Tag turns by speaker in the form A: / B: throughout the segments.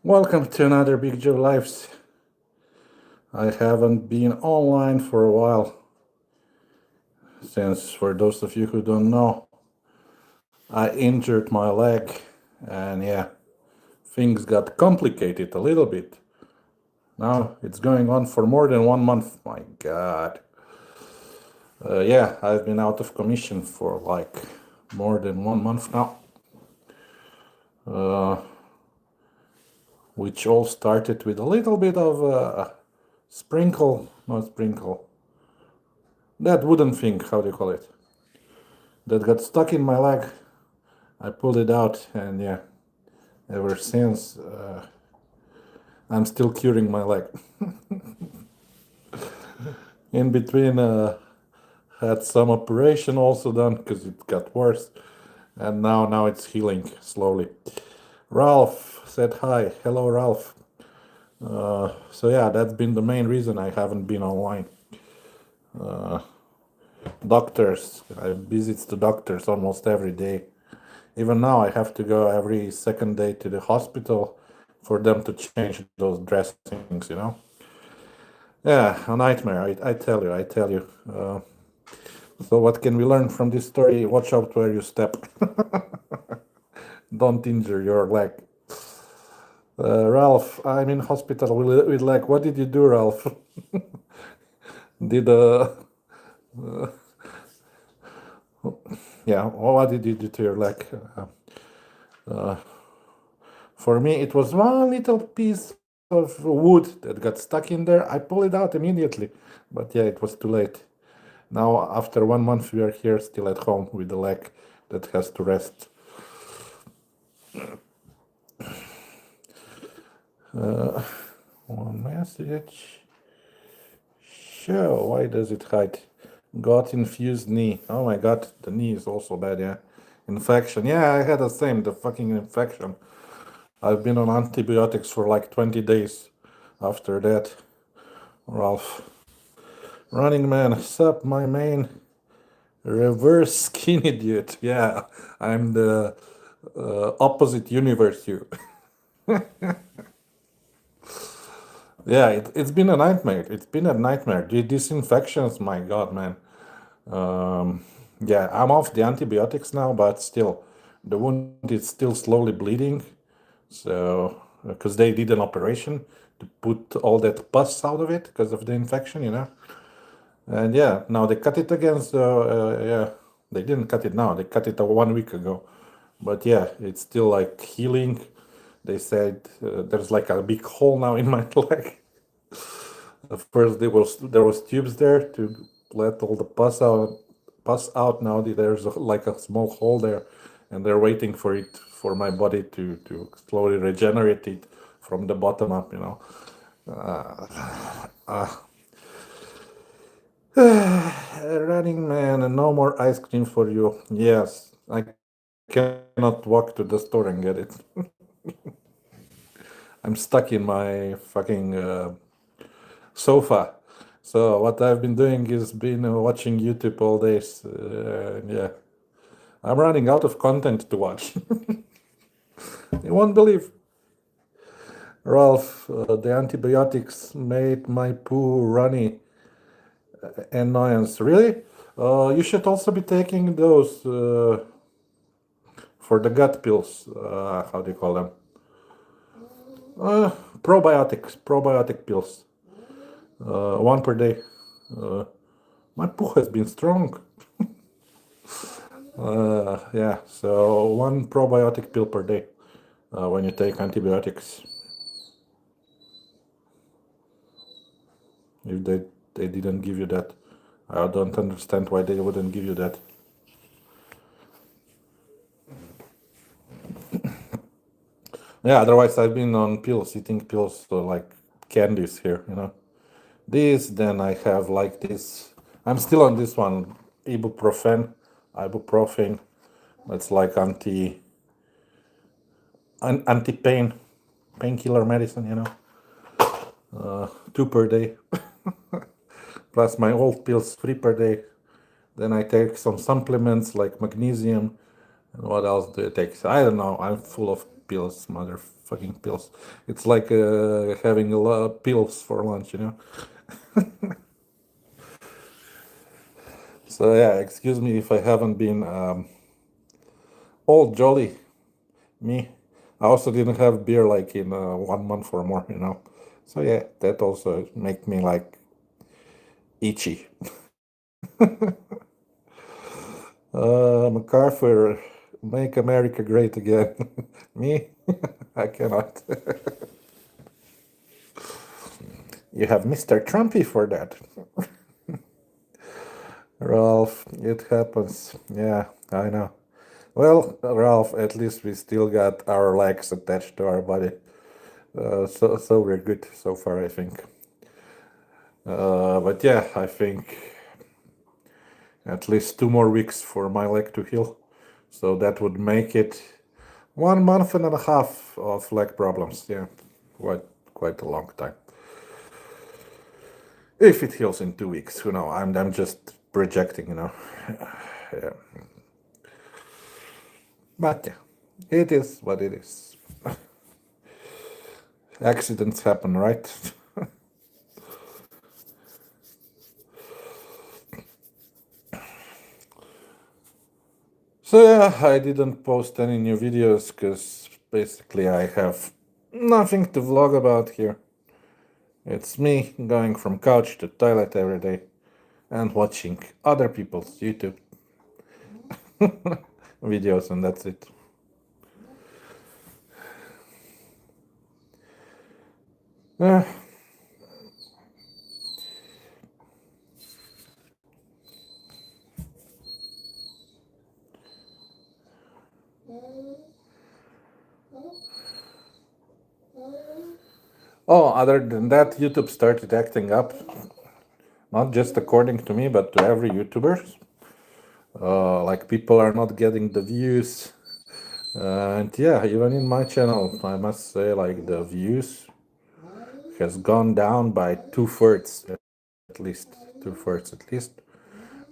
A: Welcome to another Big Joe Lives. I haven't been online for a while, since for those of you who don't know, I injured my leg, and yeah, things got complicated a little bit. Now it's going on for more than 1 month, my god. Yeah, I've been out of commission for like more than 1 month now. Which all started with a little bit of that wooden thing, how do you call it? That got stuck in my leg. I pulled it out, and yeah, ever since I'm still curing my leg. In between, had some operation also done because it got worse, and now it's healing slowly. Ralph said hi. Hello, Ralph. So yeah, that's been the main reason I haven't been online. Doctors, I visit the doctors almost every day. Even now, I have to go every second day to the hospital for them to change those dressings, you know? Yeah, a nightmare, I tell you. So what can we learn from this story? Watch out where you step. Don't injure your leg. Ralph, I'm in hospital with leg. What did you do, Ralph? Did yeah, what did you do to your leg? For me, it was one little piece of wood that got stuck in there. I pulled it out immediately, but yeah, it was too late. Now, after 1 month, we are here still at home with the leg that has to rest. One message. Show, why does it hide? Got infused knee. Oh my god, the knee is also bad, yeah. Infection. Yeah, I had the same, the fucking infection. I've been on antibiotics for like 20 days after that. Ralph. Running Man, sup, my main reverse skinny dude. Yeah, I'm the opposite universe you. Yeah, it's been a nightmare. It's been a nightmare. These infections, my god, man. Yeah, I'm off the antibiotics now, but still, the wound is still slowly bleeding. So, because they did an operation to put all that pus out of it because of the infection, you know. And yeah, now they cut it again. So yeah, they didn't cut it now. They cut it 1 week ago. But yeah, it's still like healing. They said there's like a big hole now in my leg. At first there was tubes there to let all the pus out. Now there's like a small hole there, and they're waiting for my body to slowly regenerate it from the bottom up, you know. Running Man, and no more ice cream for you. Yes, I cannot walk to the store and get it. I'm stuck in my fucking sofa. So what I've been doing is been watching YouTube all days. Yeah, I'm running out of content to watch. You won't believe. Ralph, the antibiotics made my poo runny. Annoyance. Really? You should also be taking those for the gut pills. How do you call them? Probiotic pills. One per day. My poo has been strong. Yeah, so one probiotic pill per day when you take antibiotics. If they didn't give you that, I don't understand why they wouldn't give you that. Yeah, otherwise I've been on pills, eating pills, so like candies here, you know. This, then I have like this. I'm still on this one, ibuprofen. It's like anti-pain, painkiller medicine, you know. 2 per day. Plus my old pills, 3 per day. Then I take some supplements like magnesium. And what else do I take? I don't know. I'm full of pills, motherfucking pills. It's like having a lot of pills for lunch, you know. So yeah, excuse me if I haven't been all jolly. Me, I also didn't have beer like in 1 month or more, you know. So yeah, that also make me like itchy. MacArthur, make America great again. Me, I cannot. You have Mr. Trumpy for that. Ralph, it happens. Yeah, I know. Well, Ralph, at least we still got our legs attached to our body. So we're good so far, I think. But yeah, I think at least 2 more weeks for my leg to heal. So that would make it 1.5 months of leg problems. Yeah, quite a long time. If it heals in 2 weeks, you know, I'm just projecting, you know. Yeah. But yeah, it is what it is. Accidents happen, right? So yeah, I didn't post any new videos because basically I have nothing to vlog about here. It's me going from couch to toilet every day and watching other people's YouTube videos, and that's it. Uh, oh, other than that, YouTube started acting up, not just according to me, but to every YouTuber. Like people are not getting the views. And yeah, even in my channel, I must say, like the views has gone down by 2/3 at least, 2/3 at least,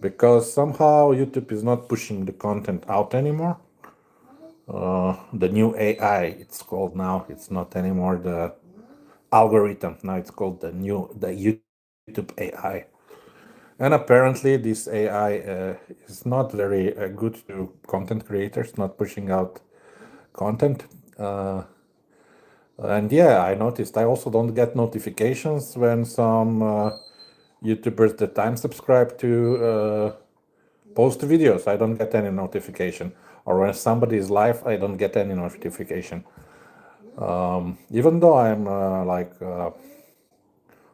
A: because somehow YouTube is not pushing the content out anymore. The new AI, it's called now. It's not anymore the algorithm. Now it's called the YouTube AI. And apparently, this AI is not very good to content creators, not pushing out content. And yeah, I noticed I also don't get notifications when some YouTubers that I'm subscribed to post videos. I don't get any notification. Or when somebody is live, I don't get any notification. Even though I'm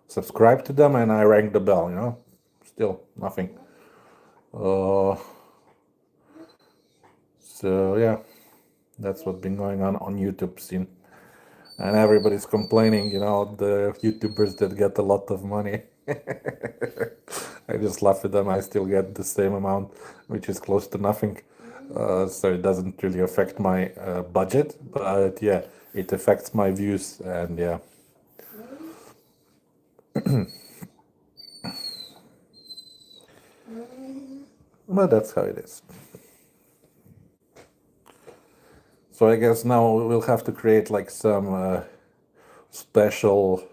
A: subscribed to them and I rang the bell, you know, still nothing. So yeah, that's what's been going on YouTube scene. And everybody's complaining, you know, the YouTubers that get a lot of money. I just laugh at them. I still get the same amount, which is close to nothing. So it doesn't really affect my budget, but yeah, it affects my views, and yeah. But that's how it is. So I guess now we'll have to create like some special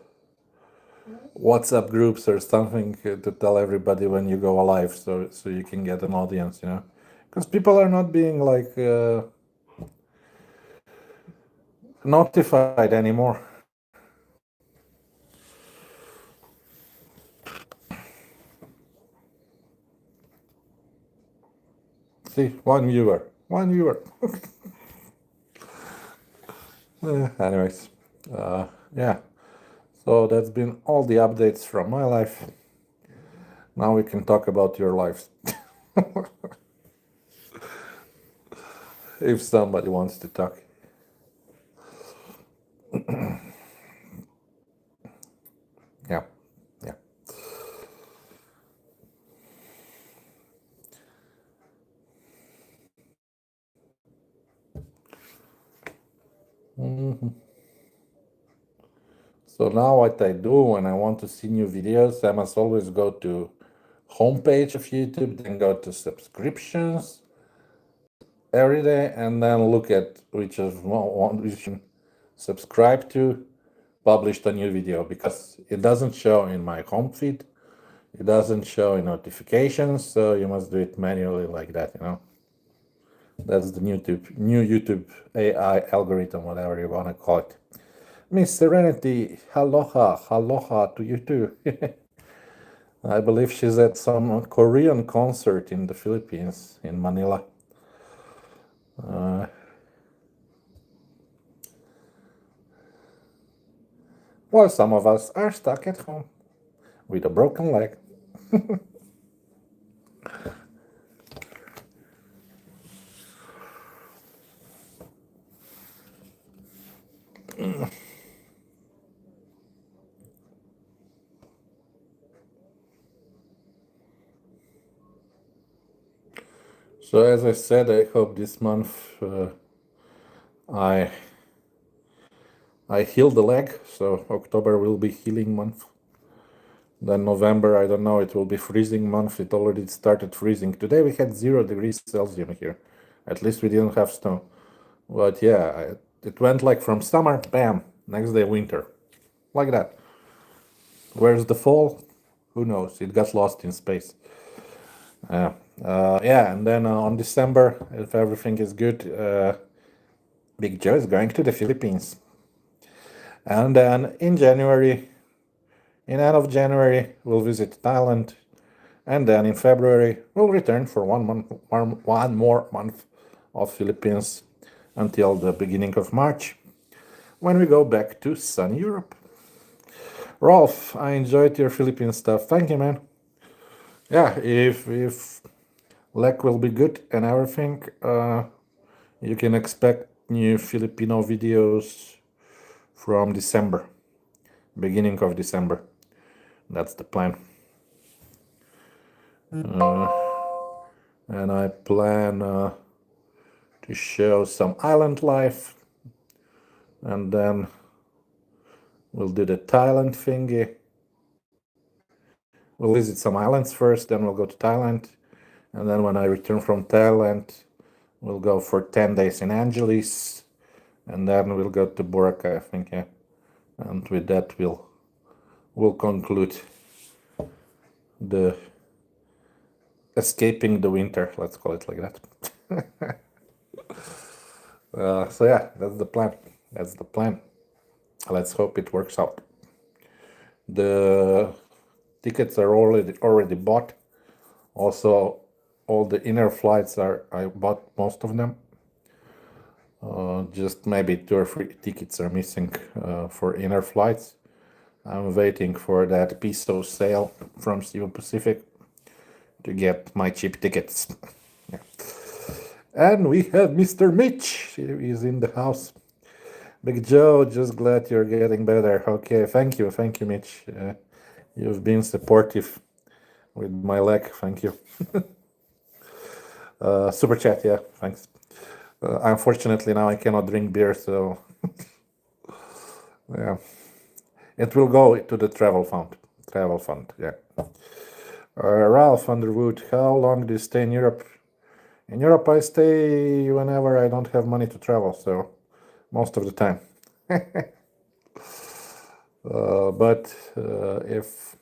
A: WhatsApp groups or something to tell everybody when you go live, so you can get an audience, you know, because people are not being like notified anymore. See, one viewer. Anyways, yeah. So that's been all the updates from my life. Now we can talk about your lives. If somebody wants to talk. Yeah, yeah. So now what I do when I want to see new videos, I must always go to homepage of YouTube, then go to subscriptions, every day, and then look at which of one which subscribe to published a new video, because it doesn't show in my home feed, it doesn't show in notifications, so you must do it manually like that, you know. That's the new YouTube AI algorithm, whatever you want to call it. Miss Serenity, aloha to you too. I believe she's at some Korean concert in the Philippines, in Manila. While some of us are stuck at home with a broken leg. So as I said, I hope this month I heal the leg. So October will be healing month. Then November, I don't know, it will be freezing month. It already started freezing. Today we had 0 degrees Celsius here. At least we didn't have snow. But yeah, it went like from summer, bam, next day winter. Like that. Where's the fall? Who knows? It got lost in space. Yeah, and then on December, if everything is good, Big Joe is going to the Philippines. And then in January, in end of January, we'll visit Thailand. And then in February, we'll return for 1 more month of Philippines until the beginning of March, when we go back to sunny Europe. Rolf, I enjoyed your Philippine stuff. Thank you, man. Yeah, if luck will be good and everything, you can expect new Filipino videos from December, beginning of December. That's the plan. And I plan to show some island life, and then we'll do the Thailand thingy. We'll visit some islands first, then we'll go to Thailand, and then when I return from Thailand, we'll go for 10 days in Angeles, and then we'll go to Boracay, I think, yeah. And with that, we'll conclude the escaping the winter, let's call it like that. So yeah, that's the plan. That's the plan. Let's hope it works out. The tickets are already bought. Also, all the inner flights I bought most of them. Just maybe 2 or 3 tickets are missing for inner flights. I'm waiting for that peso sale from Cebu Pacific to get my cheap tickets. Yeah. And we have Mr. Mitch. He is in the house. Big Joe, just glad you're getting better. Okay, thank you, Mitch. You've been supportive with my leg. Thank you. Super chat, yeah, thanks. Unfortunately, now I cannot drink beer, so yeah, it will go to the travel fund. Yeah. Ralph Underwood, how long do you stay in Europe? In Europe, I stay whenever I don't have money to travel, so most of the time. But if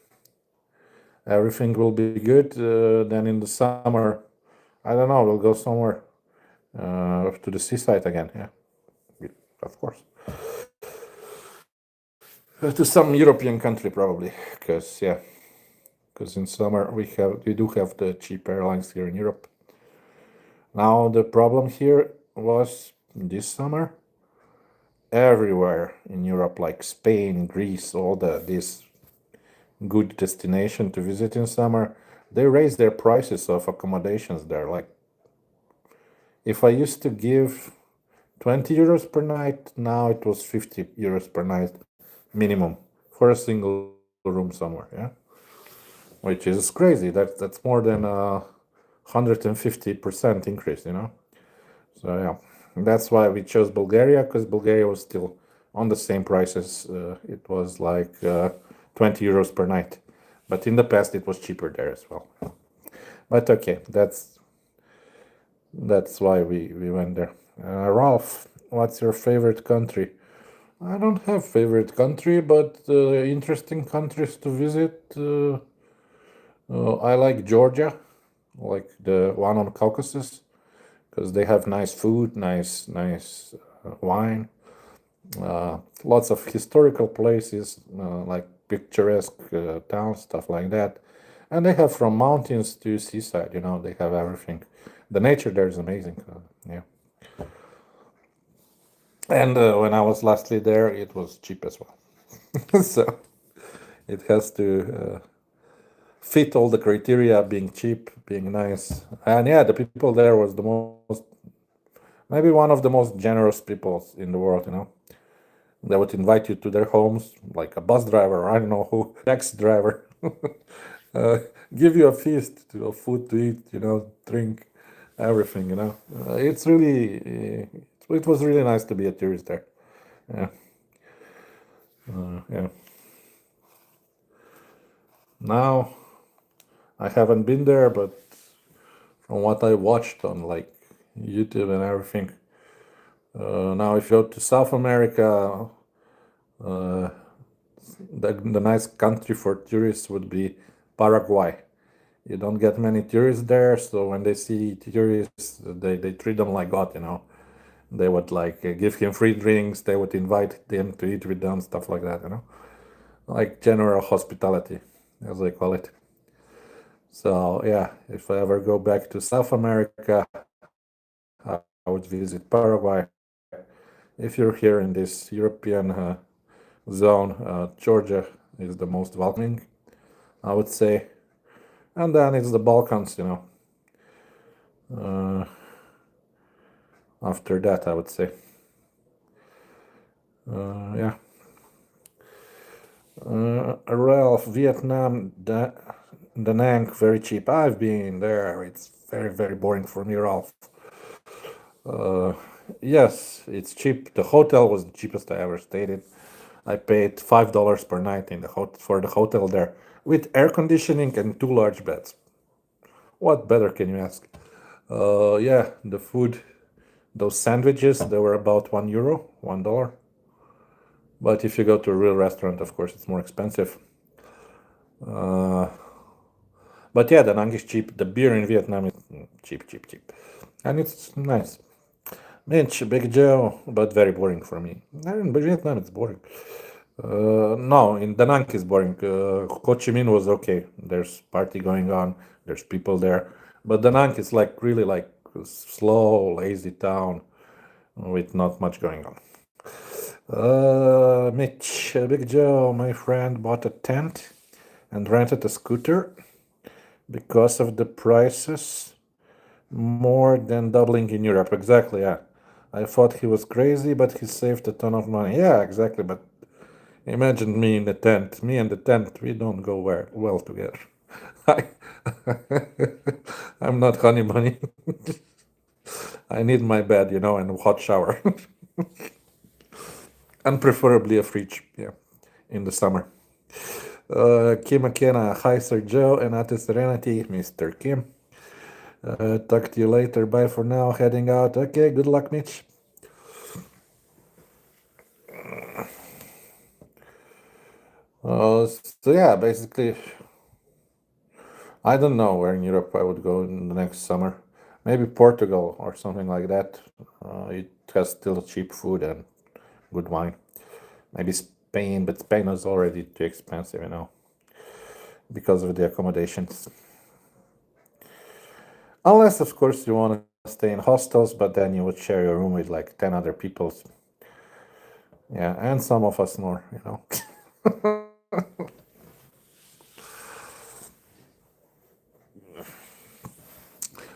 A: everything will be good, then in the summer, I don't know, we'll go somewhere to the seaside again. Yeah, of course. To some European country probably, because in summer we do have the cheap airlines here in Europe. Now the problem here was this summer, everywhere in Europe, like Spain, Greece, all this good destination to visit in summer, they raised their prices of accommodations there. Like, if I used to give 20 euros per night, now it was 50 euros per night minimum for a single room somewhere, yeah, which is crazy. That's more than 150% increase, you know. So yeah, that's why we chose Bulgaria, because Bulgaria was still on the same prices. It was like 20 euros per night, but in the past it was cheaper there as well. But okay, that's That's why we went there. Ralph, what's your favorite country? I don't have favorite country, but interesting countries to visit. I like Georgia, like the one on Caucasus, because they have nice food, nice wine, lots of historical places, like picturesque towns, stuff like that. And they have from mountains to seaside. They have everything. The nature there is amazing. Yeah. And when I was lastly there, it was cheap as well. So it has to fit all the criteria: being cheap, being nice, and yeah, the people there was the most, maybe one of the most generous people in the world. They would invite you to their homes, like a bus driver, or I don't know who, taxi driver, uh, give you a feast, of food to eat, drink, everything. It's really, it was really nice to be a tourist there. Yeah, yeah. Now I haven't been there, but from what I watched on like YouTube and everything, now if you go to South America, the nice country for tourists would be Paraguay. You don't get many tourists there, so when they see tourists, they treat them like God. They would like give him free drinks. They would invite them to eat with them, stuff like that. Like general hospitality, as they call it. So yeah, if I ever go back to South America, I would visit Paraguay. If you're here in this European zone, Georgia is the most welcoming, I would say. And then it's the Balkans. After that, I would say. Yeah. Ralph, Vietnam, Da Nang, very cheap. I've been there. It's very, very boring for me, Ralph. Yes, it's cheap. The hotel was the cheapest I ever stayed in. I paid $5 per night for the hotel there, with air conditioning and two large beds. What better can you ask? Yeah, the food, those sandwiches, they were about €1, $1. But if you go to a real restaurant, of course, it's more expensive. But yeah, the Nang is cheap. The beer in Vietnam is cheap, cheap, cheap. And it's nice. Mitch, Big Joe, but very boring for me. In Vietnam, it's boring. No, in Da Nang is boring. Ho Chi Minh was okay. There's party going on. There's people there. But Da Nang is like really like a slow, lazy town with not much going on. Mitch, Big Joe, my friend bought a tent and rented a scooter because of the prices more than doubling in Europe. Exactly, yeah. I thought he was crazy, but he saved a ton of money. Yeah, exactly. But imagine me in the tent. Me and the tent, we don't go well together. I, I'm not honey bunny. I need my bed, and a hot shower. And preferably a fridge, yeah, in the summer. Kim McKenna, hi Sir Joe and Ate Serenity, Mr. Kim. Talk to you later. Bye for now. Heading out. Okay, good luck, Mitch. So yeah, basically, I don't know where in Europe I would go in the next summer. Maybe Portugal or something like that. It has still cheap food and good wine. Maybe Spain, but Spain is already too expensive, because of the accommodations. Unless, of course, you want to stay in hostels, but then you would share your room with like 10 other people. Yeah, and some of us more.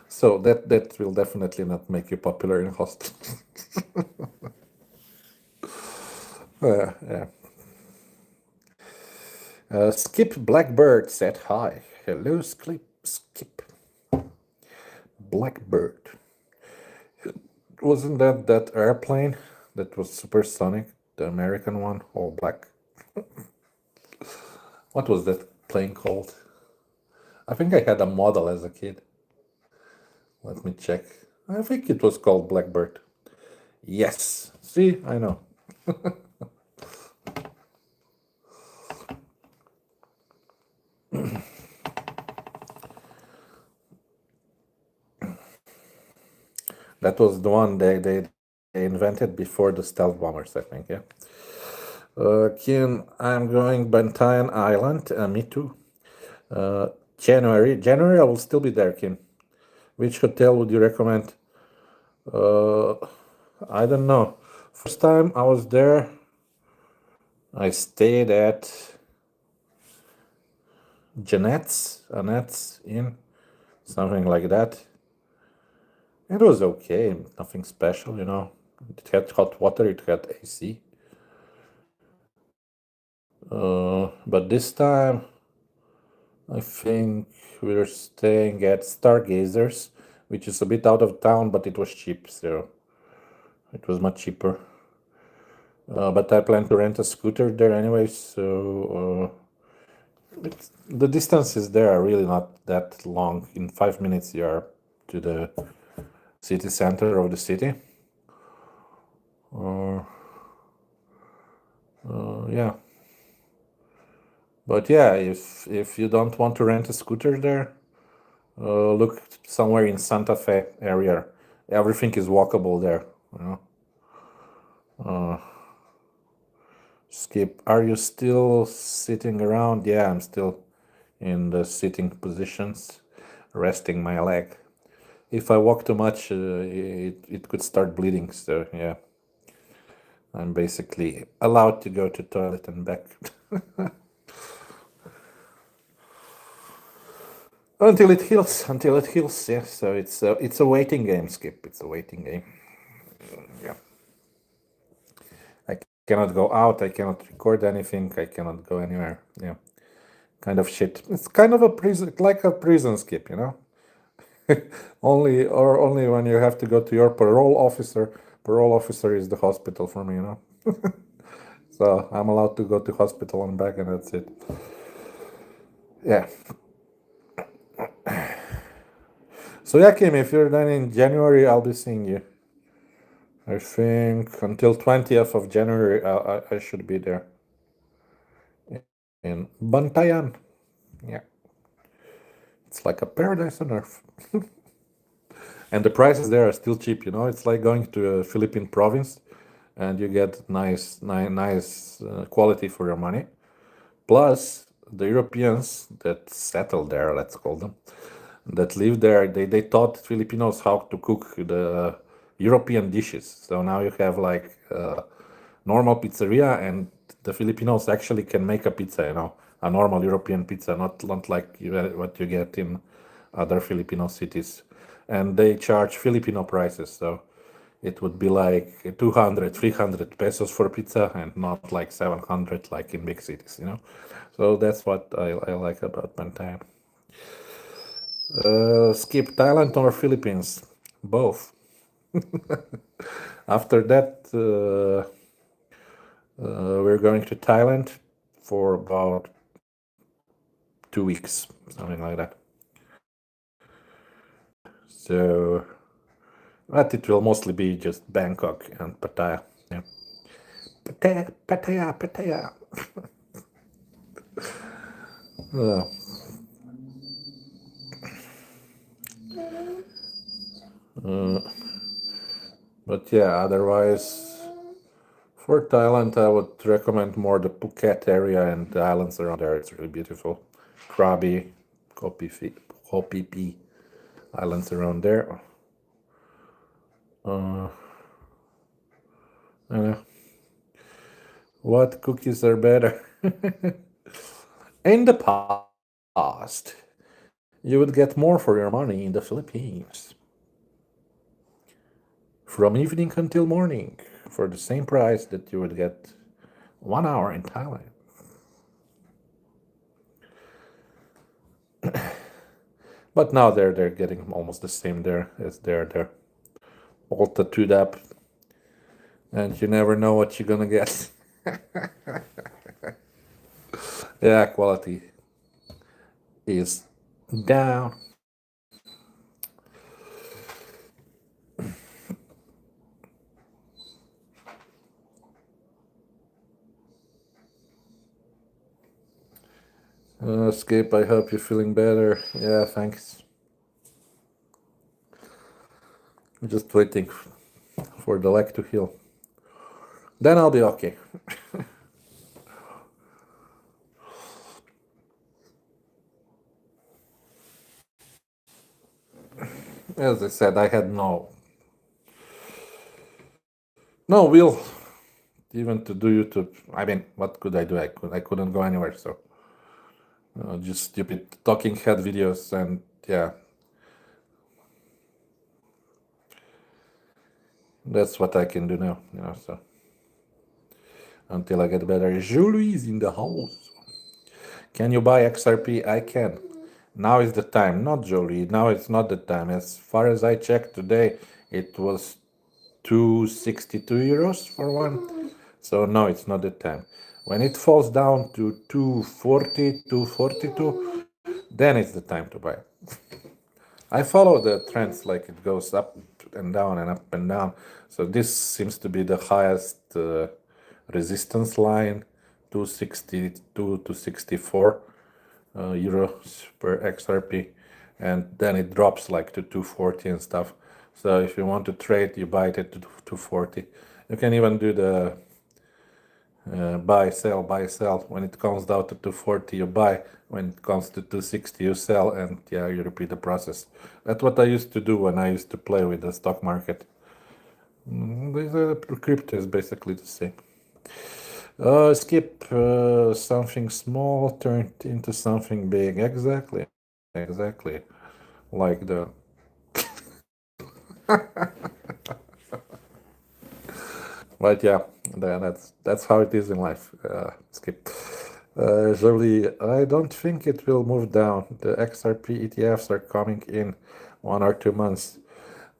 A: So that will definitely not make you popular in hostels. Yeah. Skip Blackbird said hi. Hello, Skip Blackbird. Wasn't that airplane that was supersonic, the American one, all black? What was that plane called? I think I had a model as a kid. Let me check. I think it was called Blackbird. Yes. See, I know. That was the one they invented before the stealth bombers, I think, yeah. Kim, I'm going Bantayan Island. Me too. January, I will still be there, Kim. Which hotel would you recommend? Uh, I don't know. First time I was there, I stayed at Annette's Inn, something like that. It was okay, nothing special, you know. It had hot water, it had AC. But this time, I think we were staying at Stargazers, which is a bit out of town, but it was cheap, so it was much cheaper. But I plan to rent a scooter there anyway, so the distances there are really not that long. In 5 minutes, you are to the city center of the city. Yeah. But yeah, if you don't want to rent a scooter there, look somewhere in Santa Fe area. Everything is walkable there. You know. Skip, are you still sitting around? Yeah, I'm still in the sitting positions, resting my leg. If I walk too much, it could start bleeding. So yeah, I'm basically allowed to go to toilet and back. Until it heals. Yeah. So it's a waiting game, Skip. It's a waiting game. Yeah. I cannot go out. I cannot record anything. I cannot go anywhere. Yeah. Kind of shit. It's kind of a prison, like a prison, Skip. You know. Only when you have to go to your parole officer. Parole officer is the hospital for me. You know. So I'm allowed to go to hospital and back, and that's it. Yeah. So yeah, Kim, if you're done in January, I'll be seeing you. I think until 20th of January, I should be there. In Bantayan. Yeah. It's like a paradise on earth. And the prices there are still cheap, you know. It's like going to a Philippine province and you get nice quality for your money. Plus, the Europeans that settled there, let's call them, that live there, they taught Filipinos how to cook the European dishes. So now you have like normal pizzeria, and the Filipinos actually can make a pizza, you know, a normal European pizza, not like what you get in other Filipino cities. And they charge Filipino prices, so it would be like 200, 300 pesos for pizza and not like 700 like in big cities, you know. So that's what I like about Bantayan. Skip, Thailand or Philippines? Both. After that, we're going to Thailand for about 2 weeks, something like that. So, but it will mostly be just Bangkok and Pattaya. Yeah. Pattaya. Uh, but yeah, otherwise, for Thailand, I would recommend more the Phuket area and the islands around there. It's really beautiful. Krabi, Koh Phi Phi islands around there. Uh, what cookies are better? In the past, you would get more for your money in the Philippines. From evening until morning, for the same price that you would get 1 hour in Thailand. But now they're getting almost the same there as they're all tattooed up, and you never know what you're gonna get. Yeah, quality is down. Skip, I hope you're feeling better. Yeah, thanks. I'm just waiting for the leg to heal. Then I'll be okay. As I said, I had no will even to do YouTube. I mean, what could I do? I couldn't go anywhere, so just stupid talking head videos, and yeah, that's what I can do now. So until I get better. Julie's in the house. Can you buy XRP? I can. Now is the time, not Jolie. Now it's not the time. As far as I checked today, it was 262 euros for one. So no, it's not the time. When it falls down to 240, 242, then it's the time to buy. I follow the trends, like it goes up and down and up and down. So this seems to be the highest resistance line, 262 to 64 euros per XRP, and then it drops like to 240 and stuff. So if you want to trade, you buy it at 240. You can even do the buy, sell, buy, sell. When it comes down to 240, you buy. When it comes to 260, you sell, and yeah, you repeat the process. That's what I used to do when I used to play with the stock market. The crypto is basically the same. Skip, something small turned into something big. Exactly. Like the But yeah, that's how it is in life. Skip. Jolie, I don't think it will move down. The XRP ETFs are coming in 1 or 2 months.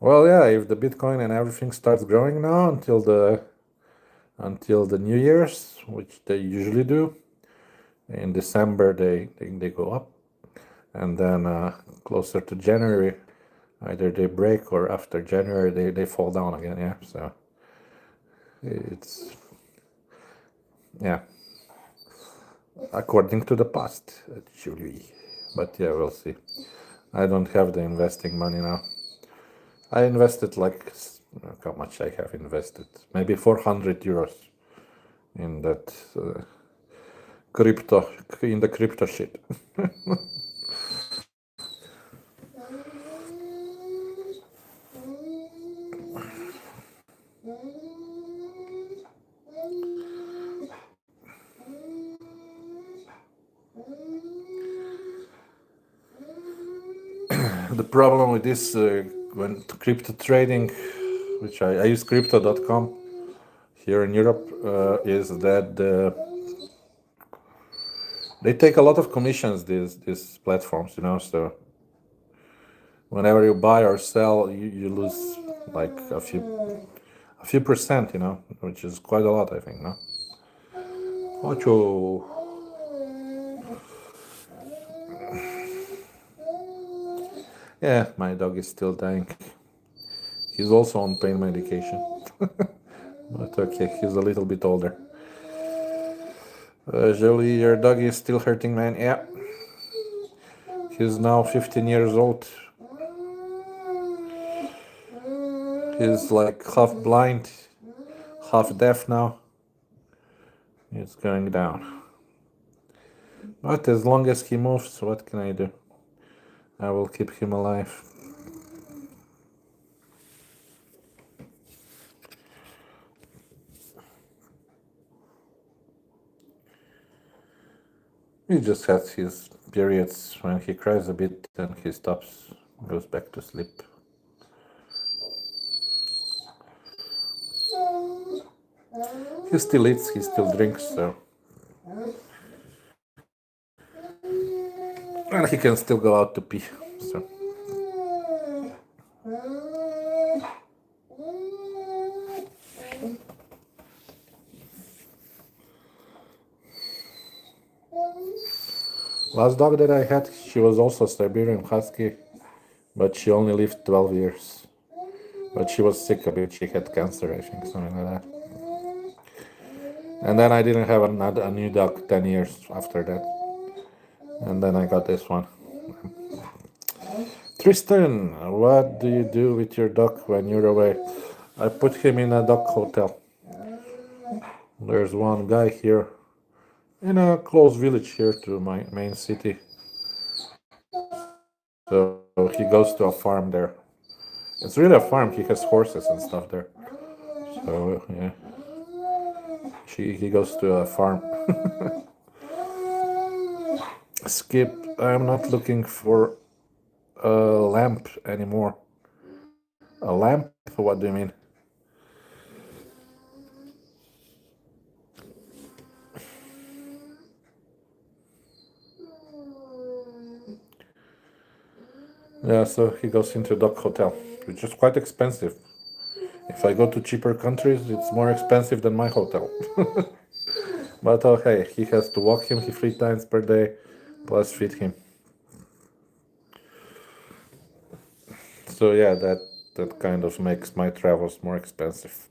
A: Well, yeah, if the Bitcoin and everything starts growing now until the New Year's, which they usually do, in December they go up, and then closer to January, either they break or after January they fall down again. Yeah, so it's yeah, according to the past, Julie. But yeah, we'll see. I don't have the investing money now. I invested like how much I have invested? Maybe 400 euros in that crypto in the crypto shit. The problem with this when crypto trading, which I use crypto.com here in Europe, is that they take a lot of commissions, these platforms, so whenever you buy or sell, you lose like a few percent, which is quite a lot, I think. No. Ocho. Yeah, my dog is still dying. He's also on pain medication. But okay, he's a little bit older. Jolie, your dog is still hurting, man. Yeah. He's now 15 years old. He's like half blind, half deaf now. It's going down. But as long as he moves, what can I do? I will keep him alive. He just has his periods when he cries a bit and he stops, goes back to sleep. He still eats, he still drinks, so. And he can still go out to pee, so. Last dog that I had, she was also Siberian Husky, but she only lived 12 years. But she was sick a bit, she had cancer, I think, something like that. And then I didn't have a new dog 10 years after that. And then I got this one. Tristan, what do you do with your dog when you're away? I put him in a dog hotel. There's one guy here in a close village here to my main city. So he goes to a farm there. It's really a farm. He has horses and stuff there. So yeah, he goes to a farm. Skip. I'm not looking for a lamp anymore. A lamp? What do you mean? Yeah, so he goes into a dog hotel, which is quite expensive. If I go to cheaper countries, it's more expensive than my hotel. But okay, he has to walk him 3 times per day, plus feed him. So yeah, that kind of makes my travels more expensive.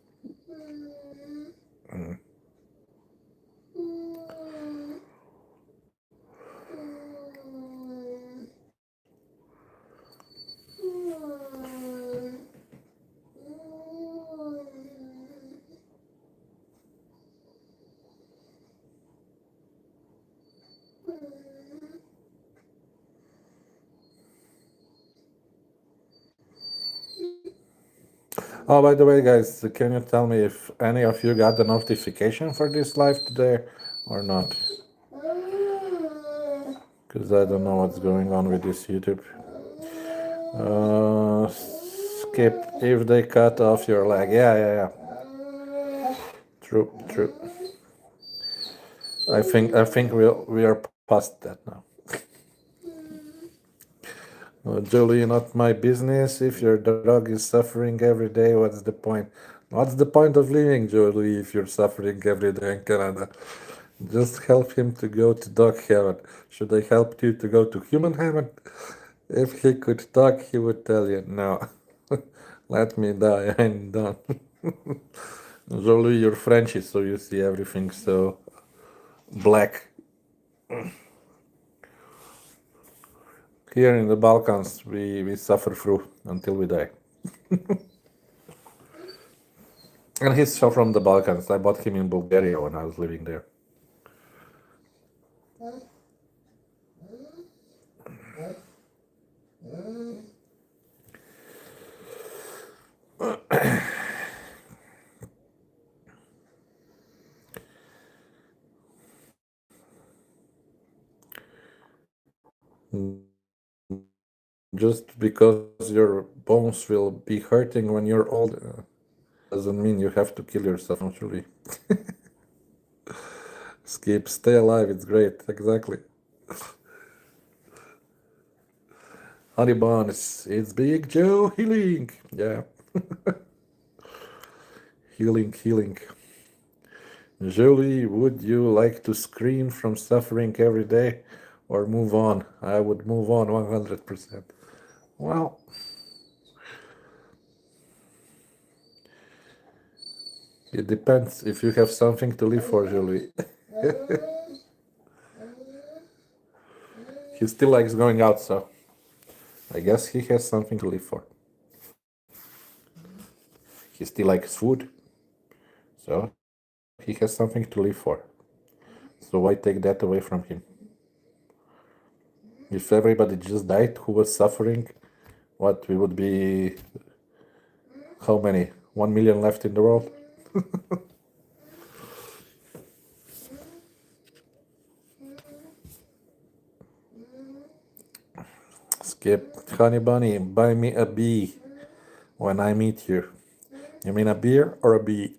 A: Oh, by the way, guys, can you tell me if any of you got the notification for this live today or not? Because I don't know what's going on with this YouTube. Skip, if they cut off your leg. Yeah. True. I think we are past that now. Jolie, not my business. If your dog is suffering every day, what's the point? What's the point of living, Jolie, if you're suffering every day in Canada? Just help him to go to dog heaven. Should I help you to go to human heaven? If he could talk, he would tell you, no. Let me die, I'm done. Jolie, you're Frenchy, so you see everything so black. Here in the Balkans, we suffer through until we die. And he's from the Balkans. I bought him in Bulgaria when I was living there. Just because your bones will be hurting when you're old doesn't mean you have to kill yourself, naturally. Skip, stay alive, it's great, exactly. Honey buns, it's Big Joe healing. Yeah. Healing. Jolie, would you like to scream from suffering every day or move on? I would move on 100%. Well, it depends if you have something to live for, Jolie. He still likes going out, so I guess he has something to live for. He still likes food, so he has something to live for. So why take that away from him? If everybody just died who was suffering, what, we would be, how many? 1 million left in the world? Skip, honey bunny, buy me a bee when I meet you. You mean a beer or a bee?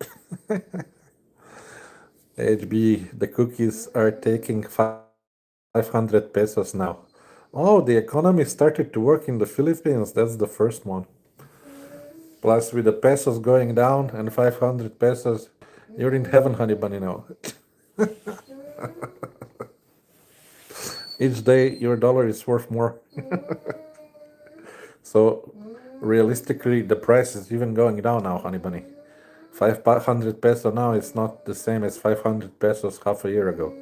A: HB, the cookies are taking 500 pesos now. Oh, the economy started to work in the Philippines. That's the first one. Plus, with the pesos going down and 500 pesos, you're in heaven, honey bunny, now. Each day, your dollar is worth more. So, realistically, the price is even going down now, honey bunny. 500 peso now is not the same as 500 pesos half a year ago.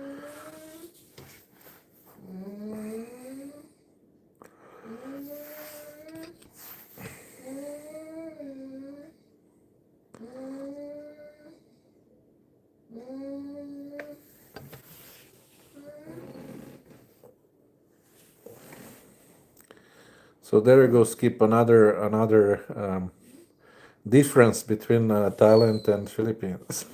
A: So there you go, Skip. Another difference between Thailand and Philippines.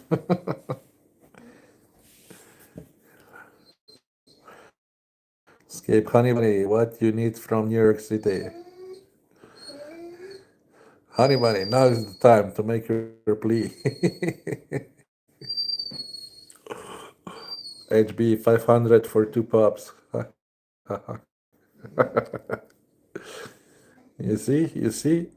A: Skip, honey bunny, what you need from New York City? Honey bunny, now is the time to make your plea. HB 500 for two pops. You see, you see.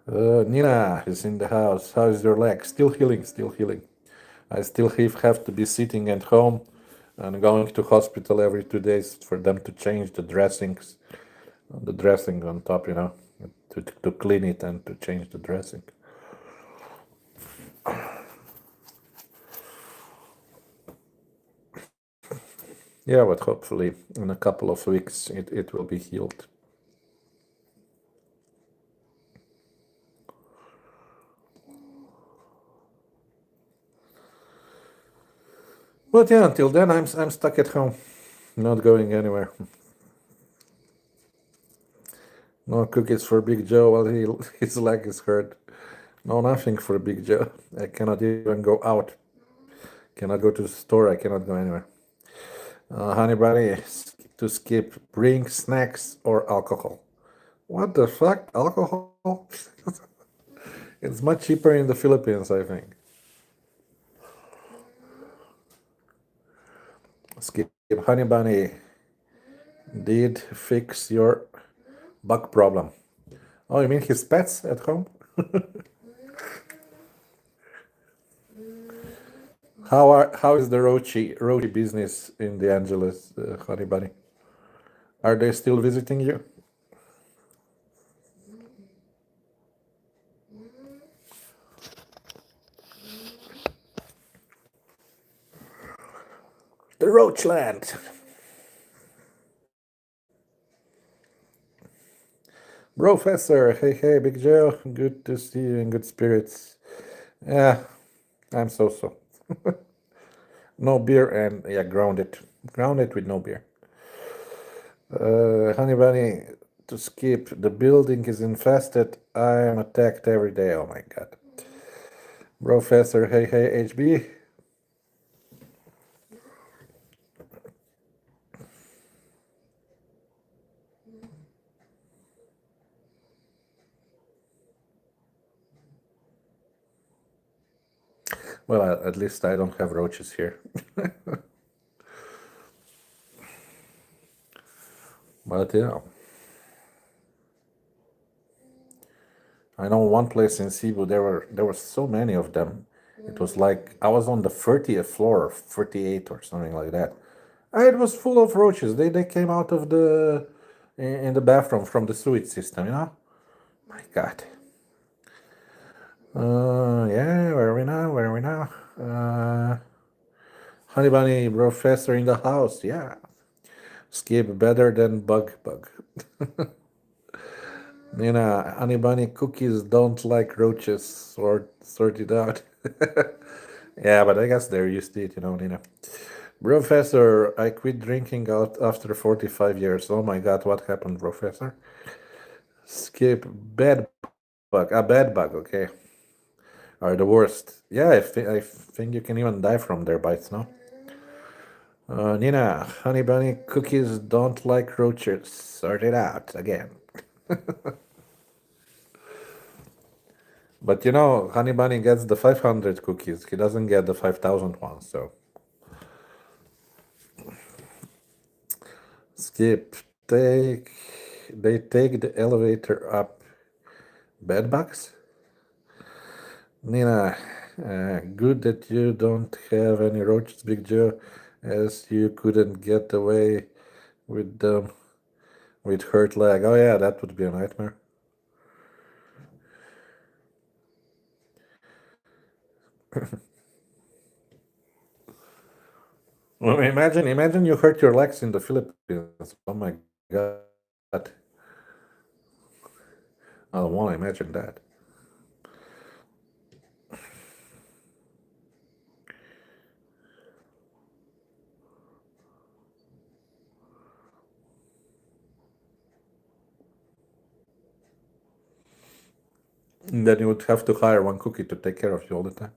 A: Nina is in the house. How's your leg? Still healing, still healing. I still have to be sitting at home and going to hospital every 2 days for them to change the dressing on top, to clean it and to change the dressing. Yeah, but hopefully in a couple of weeks it will be healed. But yeah, until then I'm stuck at home, not going anywhere. No cookies for Big Joe while his leg is hurt. No, nothing for Big Joe. I cannot even go out. Cannot go to the store. I cannot go anywhere. Honey bunny, to skip, bring snacks or alcohol. What the fuck? Alcohol? It's much cheaper in the Philippines, I think. Skip, honey bunny, did fix your bug problem. Oh, you mean his pets at home? How is the roachy business in the Angeles, honey bunny? Are they still visiting you? The Roachland. Professor, hey, Big Joe. Good to see you in good spirits. Yeah, I'm so. No beer and yeah, grounded with no beer. Honey bunny, to skip. The building is infested. I am attacked every day. Oh my god. Professor, hey, HB. Well, at least I don't have roaches here. But yeah, I know one place in Cebu. There were so many of them. It was like I was on the 30th floor, 38 or something like that. It was full of roaches. They came out of the in the bathroom from the sewage system. My God. Yeah. Where are we now? Where are we now? Honey bunny professor in the house. Yeah. Skip better than bug. Nina, honey bunny cookies don't like roaches. Sort it out. Yeah, but I guess they're used to it, Nina. Professor, I quit drinking out after 45 years. Oh my god, what happened, Professor? Skip bed bug. A bed bug, okay. Are the worst. Yeah, I think you can even die from their bites, no? Nina, honey bunny cookies don't like roaches. Sort it out again. But honey bunny gets the 500 cookies. He doesn't get the 5,000 ones, so. Skip. They take the elevator up. Bedbugs? Nina, good that you don't have any roaches, Big Joe, as you couldn't get away with them with hurt leg. Oh yeah, that would be a nightmare. Well, imagine you hurt your legs in the Philippines. Oh my god. I don't want to imagine that. And then you would have to hire one cookie to take care of you all the time.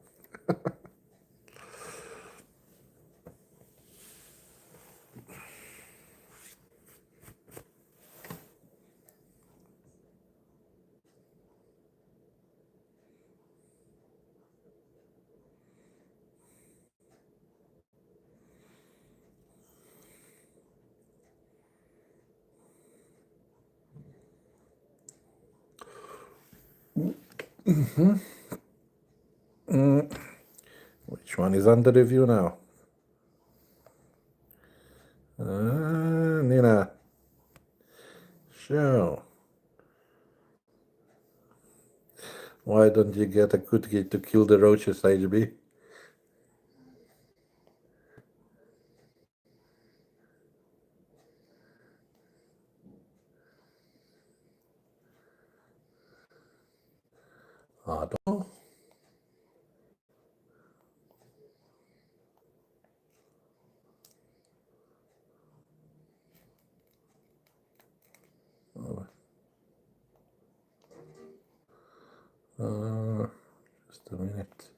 A: Which one is under review now? Nina. Show. Why don't you get a cookie to kill the roaches, HB? I don't know. Just a minute.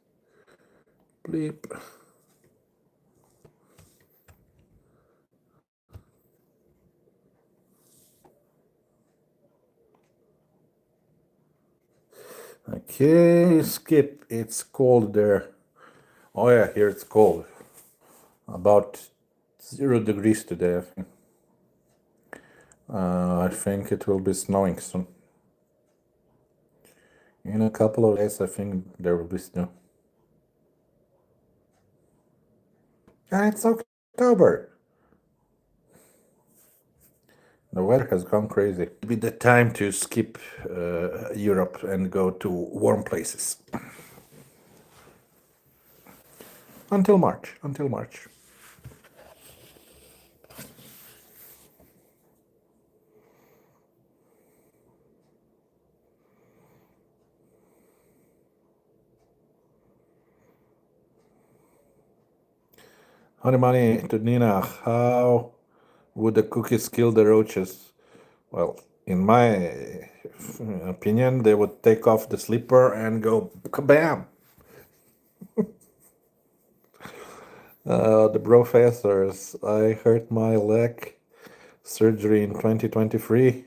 A: Bleep. Okay, skip. It's cold there. Oh yeah, here it's cold. About 0 degrees today, I think. I think it will be snowing soon. In a couple of days, I think there will be snow. And it's October. The weather has gone crazy. It'll be the time to skip Europe and go to warm places. Until March. Until March. Honey Money to Nina, how would the cookies kill the roaches? Well, in my opinion, they would take off the slipper and go kabam. The professors, I hurt my leg surgery in 2023.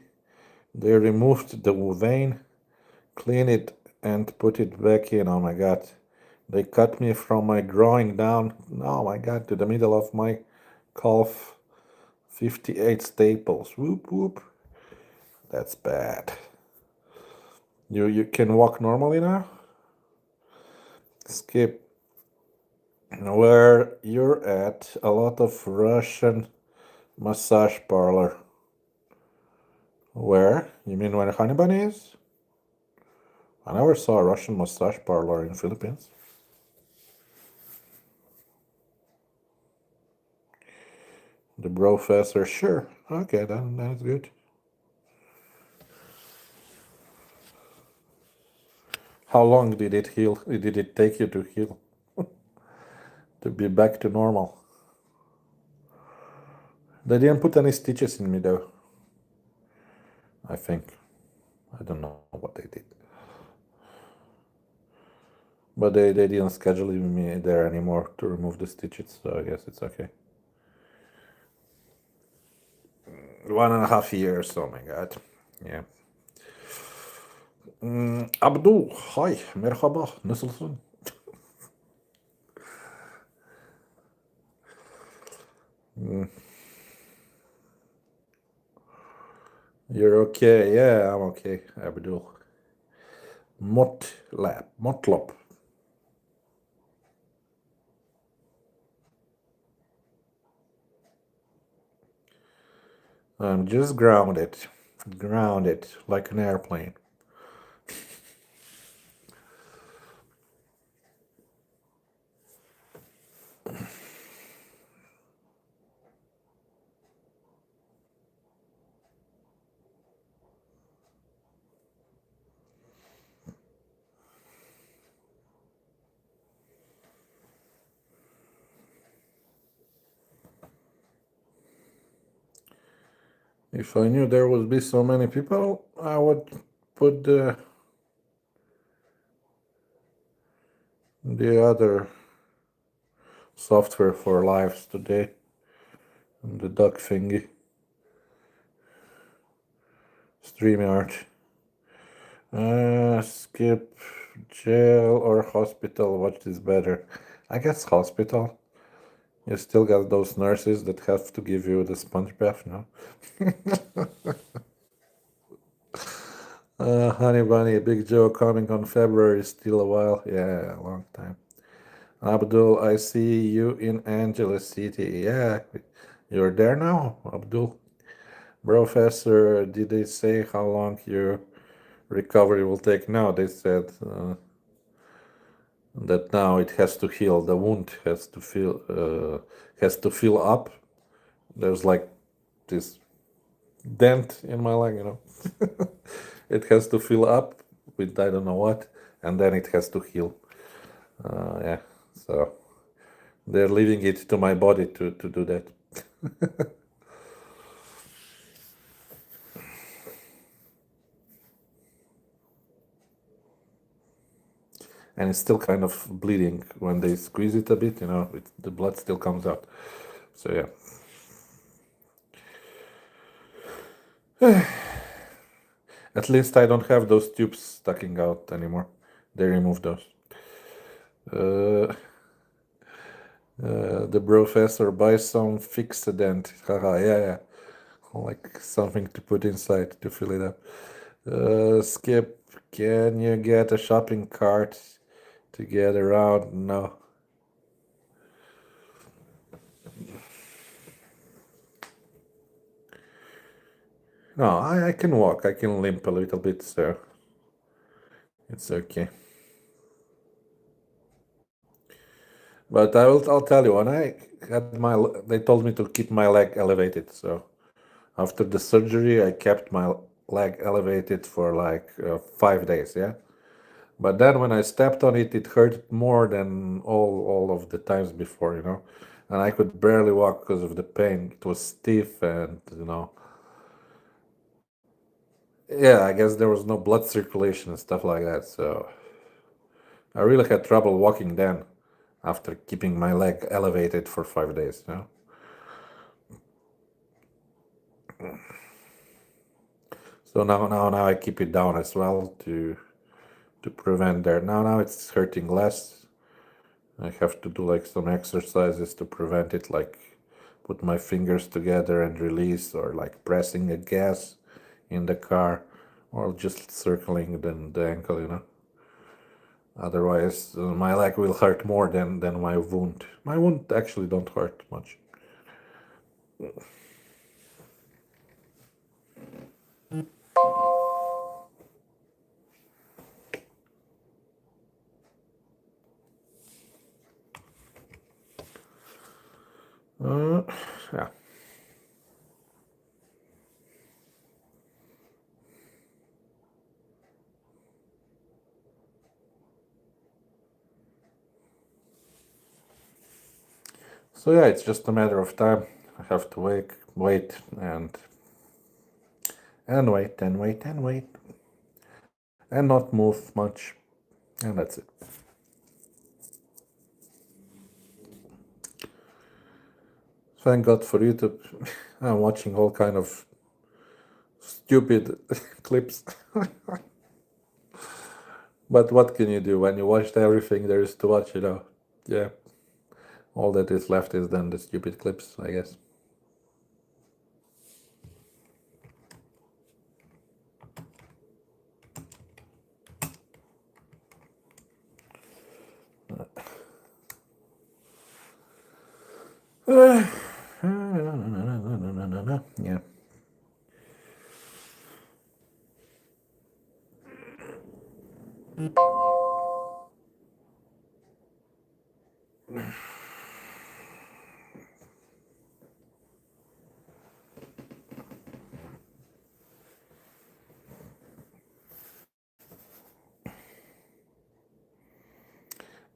A: They removed the vein, cleaned it, and put it back in. Oh my god. They cut me from my groin down, oh my god, to the middle of my calf. 58 staples. Whoop whoop. That's bad. You can walk normally now? Skip. Where you're at, a lot of Russian massage parlor. Where? You mean where Honey Bunny is? I never saw a Russian massage parlor in Philippines. The professor, sure. Okay, then that's good. How long did it heal? Did it take you to heal? To be back to normal? They didn't put any stitches in me though. I think. I don't know what they did. But they didn't schedule me there anymore to remove the stitches, so I guess it's okay. 1.5 years, oh my god. Yeah. Abdul, hi, merhaba, nasılsın? You're okay, yeah, I'm okay, Abdul. Motlop. I'm just grounded like an airplane. If I knew there would be so many people, I would put the the other software for lives today, the duck thingy, StreamYard. Skip jail or hospital, what is better? I guess hospital. You still got those nurses that have to give you the sponge bath, no? Honey Bunny, Big Joe coming on February, still a while. Yeah, a long time. Abdul, I see you in Angeles City. Yeah, you're there now, Abdul. Professor, did they say how long your recovery will take? No, they said that now it has to heal. The wound has to fill up. There's like this dent in my leg, you know. It has to fill up with I don't know what, and then it has to heal. Yeah, so they're leaving it to my body to do that. And it's still kind of bleeding when they squeeze it a bit, you know, the blood still comes out. So yeah. At least I don't have those tubes sticking out anymore. They removed those. The professor buys some fixodent. Haha, yeah. Like something to put inside to fill it up. Skip, can you get a shopping cart to get around? No. No, I can walk. I can limp a little bit, so it's okay. But I'll tell you, when I had they told me to keep my leg elevated. So after the surgery, I kept my leg elevated for like 5 days. Yeah. But then when I stepped on it, it hurt more than all of the times before, you know. And I could barely walk because of the pain. It was stiff, and you know. Yeah, I guess there was no blood circulation and stuff like that. So I really had trouble walking then after keeping my leg elevated for 5 days, you know. So now I keep it down as well to prevent that. Now it's hurting less. I have to do like some exercises to prevent it, like put my fingers together and release, or like pressing a gas in the car, or just circling the ankle, you know. Otherwise, my leg will hurt more than my wound. My wound actually don't hurt much. Yeah. So yeah, it's just a matter of time. I have to wait, and wait and wait and wait, and not move much, and that's it. Thank God for YouTube. I'm watching all kind of stupid clips. But what can you do when you watched everything there is to watch, you know? Yeah. All that is left is then the stupid clips, I guess. Yeah.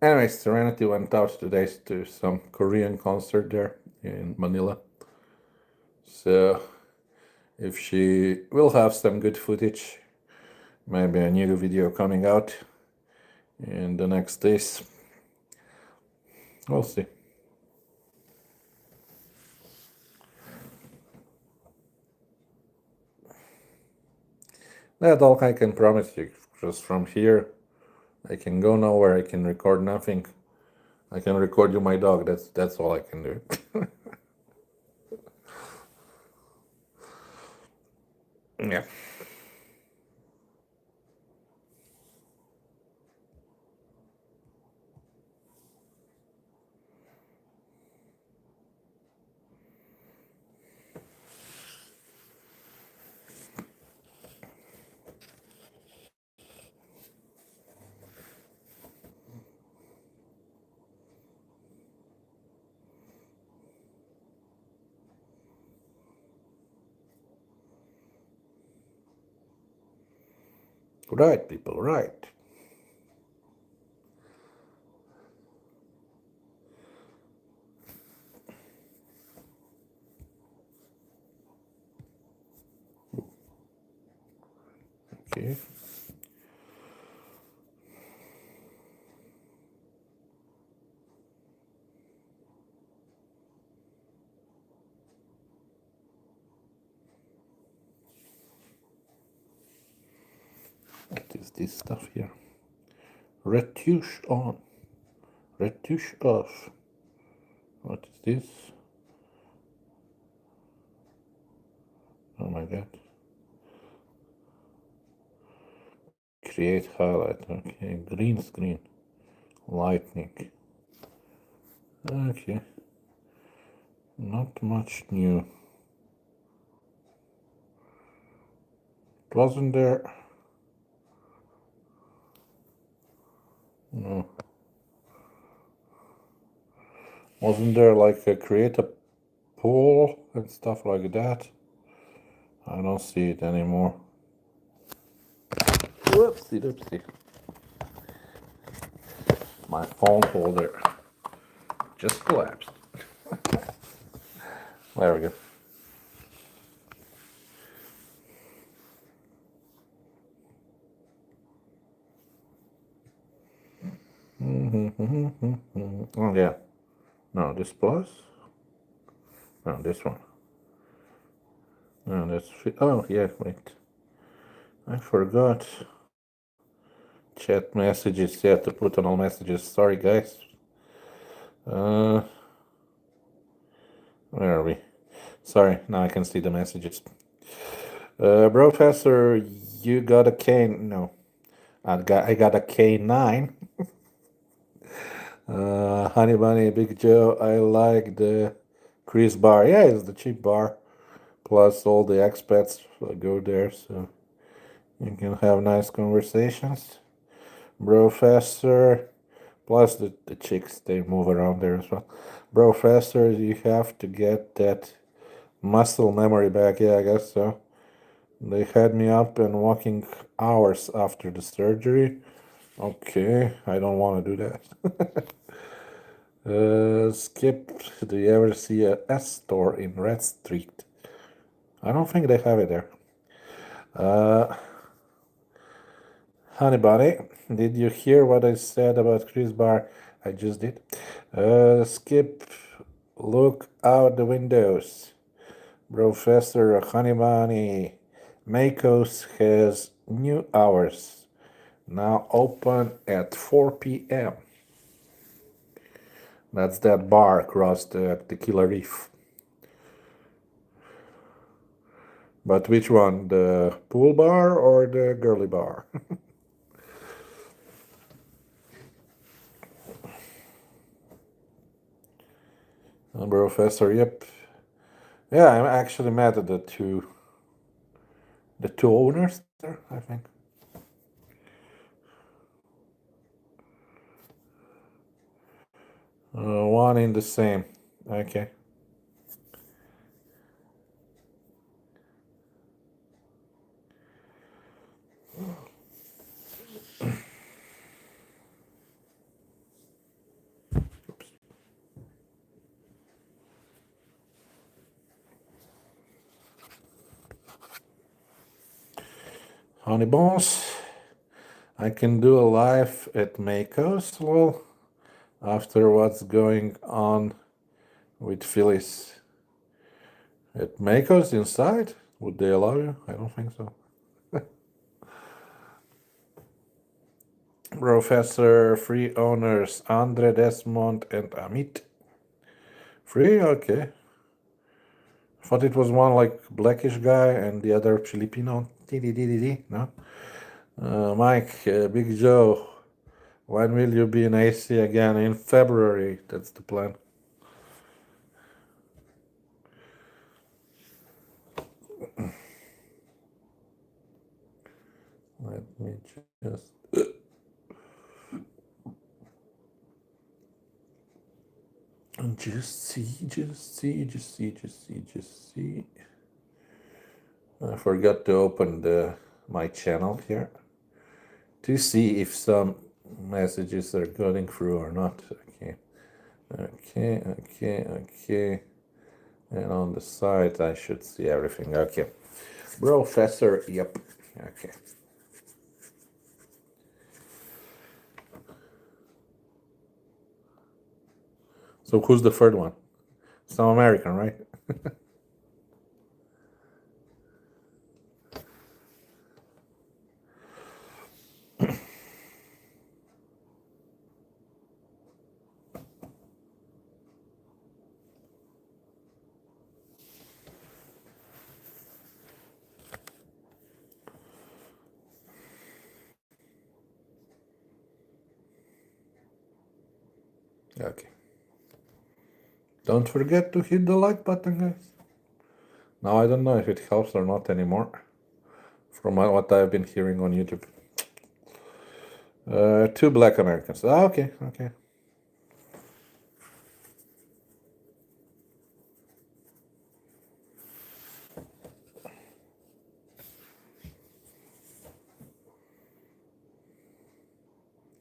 A: Anyway, Serenity went out today to some Korean concert there in Manila. So if she will have some good footage, maybe a new video coming out in the next days. We'll see. That's all I can promise you. Just from here, I can go nowhere. I can record nothing. I can record you my dog. That's all I can do. Yeah. Right, people, right. Okay. What is this stuff here? Retouche on. Retouche off. What is this? Oh my god. Create highlight. Okay. Green screen. Lightning. Okay. Not much new. Wasn't there? No. Wasn't there like a create a pool and stuff like that? I don't see it anymore. Whoopsie doopsie. My phone holder just collapsed. There we go. Oh yeah. No, this plus. No, this one. No, that's. Oh yeah, wait. I forgot. Chat messages. Yeah, to put on all messages. Sorry, guys. Where are we? Sorry, now I can see the messages. Professor, you got a K. No, I got a K9. Honey Bunny, Big Joe, I like the Chris bar. Yeah, it's the cheap bar. Plus, all the expats go there, so you can have nice conversations. Professor, plus the chicks, they move around there as well. Professor, you have to get that muscle memory back. Yeah, I guess so. They had me up and walking hours after the surgery. Okay, I don't want to do that. Skip, do you ever see a S store in Red Street? I don't think they have it there. Honey Bunny, did you hear what I said about Chris Bar? I just did. Skip, look out the windows. Professor Honey Bunny, Makos has new hours. Now open at 4 p.m. That's that bar across the Tequila Reef. But which one? The pool bar or the girly bar? Professor, yep. Yeah, I'm actually mad at the two owners there, I think. One in the same. Okay. Oops. Honey Bones, I can do a live at Makos. Well, after what's going on with Phyllis at Mako's inside? Would they allow you? I don't think so. Professor, free owners, Andre Desmond and Amit. Free? Okay. Thought it was one like blackish guy and the other Filipino. No? Mike, Big Joe, when will you be in AC again? In February. That's the plan. Let me just see. I forgot to open my channel here to see if some messages are going through or not. Okay. And on the side, I should see everything. Okay. Professor, yep. Okay. So who's the third one? Some American, right? Okay. Don't forget to hit the like button, guys. Now I don't know if it helps or not anymore. From what I've been hearing on YouTube. 2 black Americans. Okay.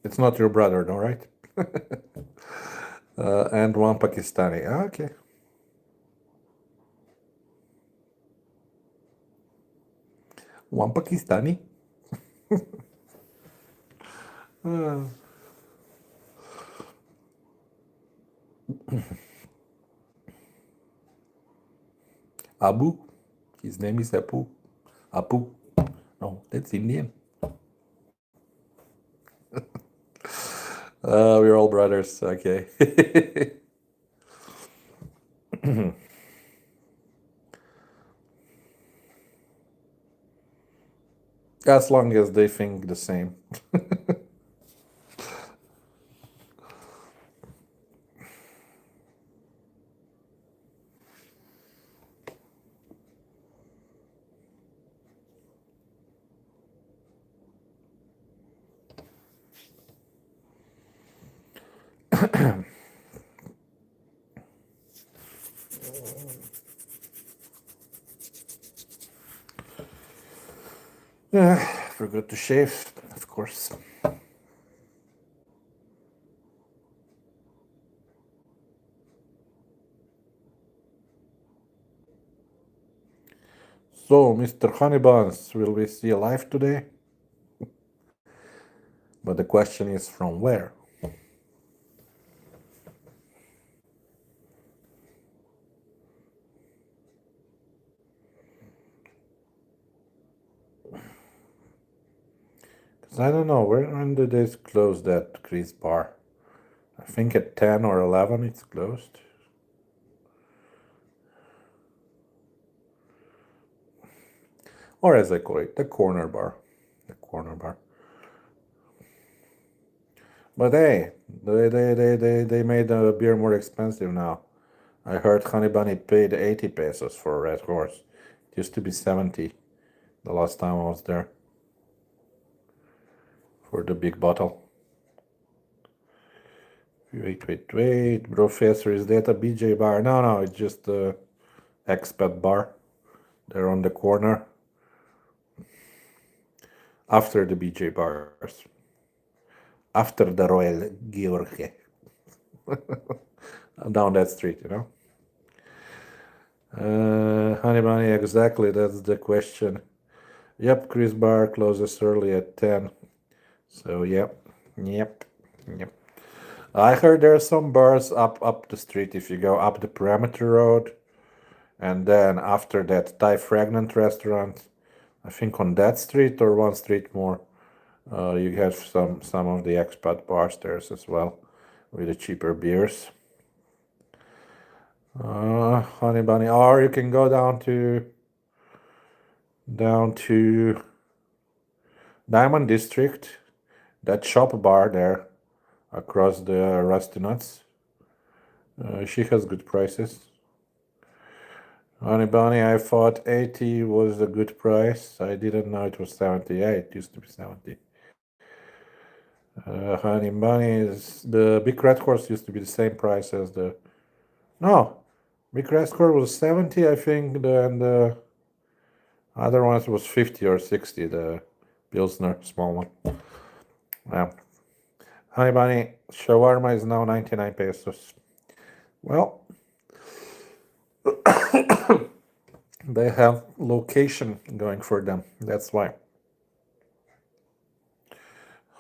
A: It's not your brother, though, right? And 1 Pakistani. Okay. One Pakistani? Abu. His name is Apu. Apu. No, that's Indian. We're all brothers. Okay. As long as they think the same. Forgot to shave, of course. So, Mr. Honeybuns, will we see aLIVE today? But the question is from where? Because I don't know, when did they close that Chris bar? I think at 10 or 11 it's closed. Or as I call it, the corner bar. The corner bar. But hey, they made the beer more expensive now. I heard Honey Bunny paid 80 pesos for a Red Horse. It used to be 70 the last time I was there. For the big bottle. Wait. Professor, is that a BJ bar? No, it's just the expat bar. They're on the corner. After the BJ bars. After the Royal George. Down that street, you know. Honey Bunny, exactly, that's the question. Yep, Chris Bar closes early at 10. So, yep. I heard there are some bars up the street if you go up the perimeter road, and then after that Thai Fragrant restaurant, I think on that street or one street more, you have some of the expat bars there as well, with the cheaper beers. Honey Bunny, or you can go down to Diamond District, that shop bar there across the Rusty Nuts. She has good prices. Honey Bunny, I thought 80 was a good price. I didn't know it was 70. Yeah, it used to be 70. Honey Bunny is the Big Red Horse used to be the same price as the. No, Big Red Horse was 70, I think, and the other ones was 50 or 60, the Pilsner small one. Yeah. Honey Bunny, shawarma is now 99 pesos. Well, they have location going for them. That's why.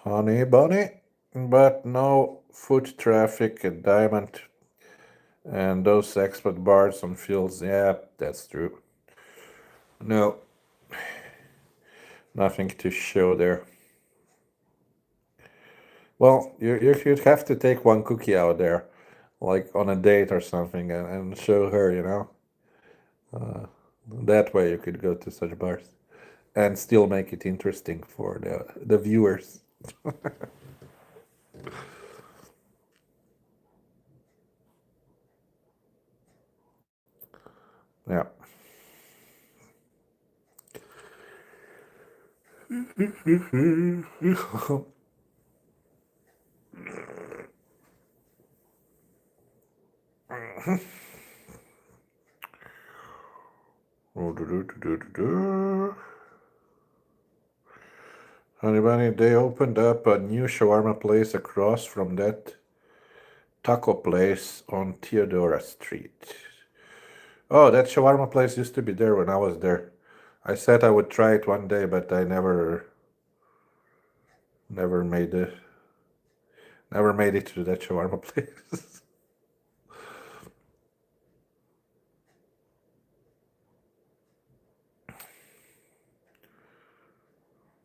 A: Honey Bunny, but no foot traffic at Diamond and those expert bars on fields. Yeah, that's true. No, nothing to show there. Well, you'd have to take one cookie out there, like on a date or something, and show her, you know. That way you could go to such bars and still make it interesting for the viewers. Yeah. Honey Bunny, they opened up a new shawarma place across from that taco place on Theodora Street. Oh, that shawarma place used to be there when I was there. I said I would try it one day, but I never made it to that shawarma place.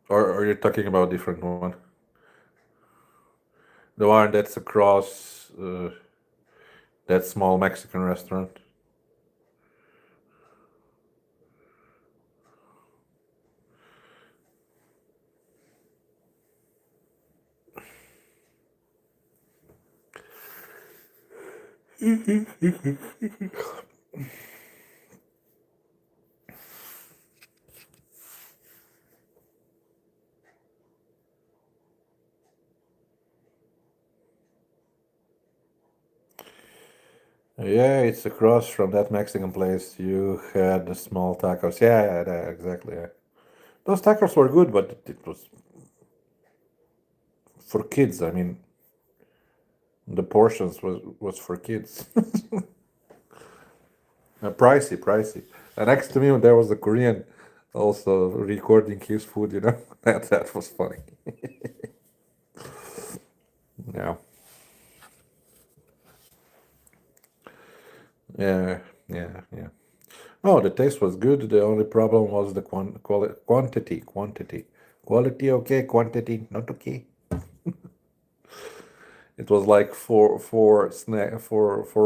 A: Or are you talking about a different one? The one that's across that small Mexican restaurant. Yeah, it's across from that Mexican place. You had the small tacos. Yeah, exactly. Yeah. Those tacos were good, but it was for kids. I mean, the portions was for kids. Pricey. And next to me, there was a Korean also recording his food. You know, that was funny. Yeah, yeah. Oh, the taste was good. The only problem was the quantity. Quality okay, quantity not okay. It was like four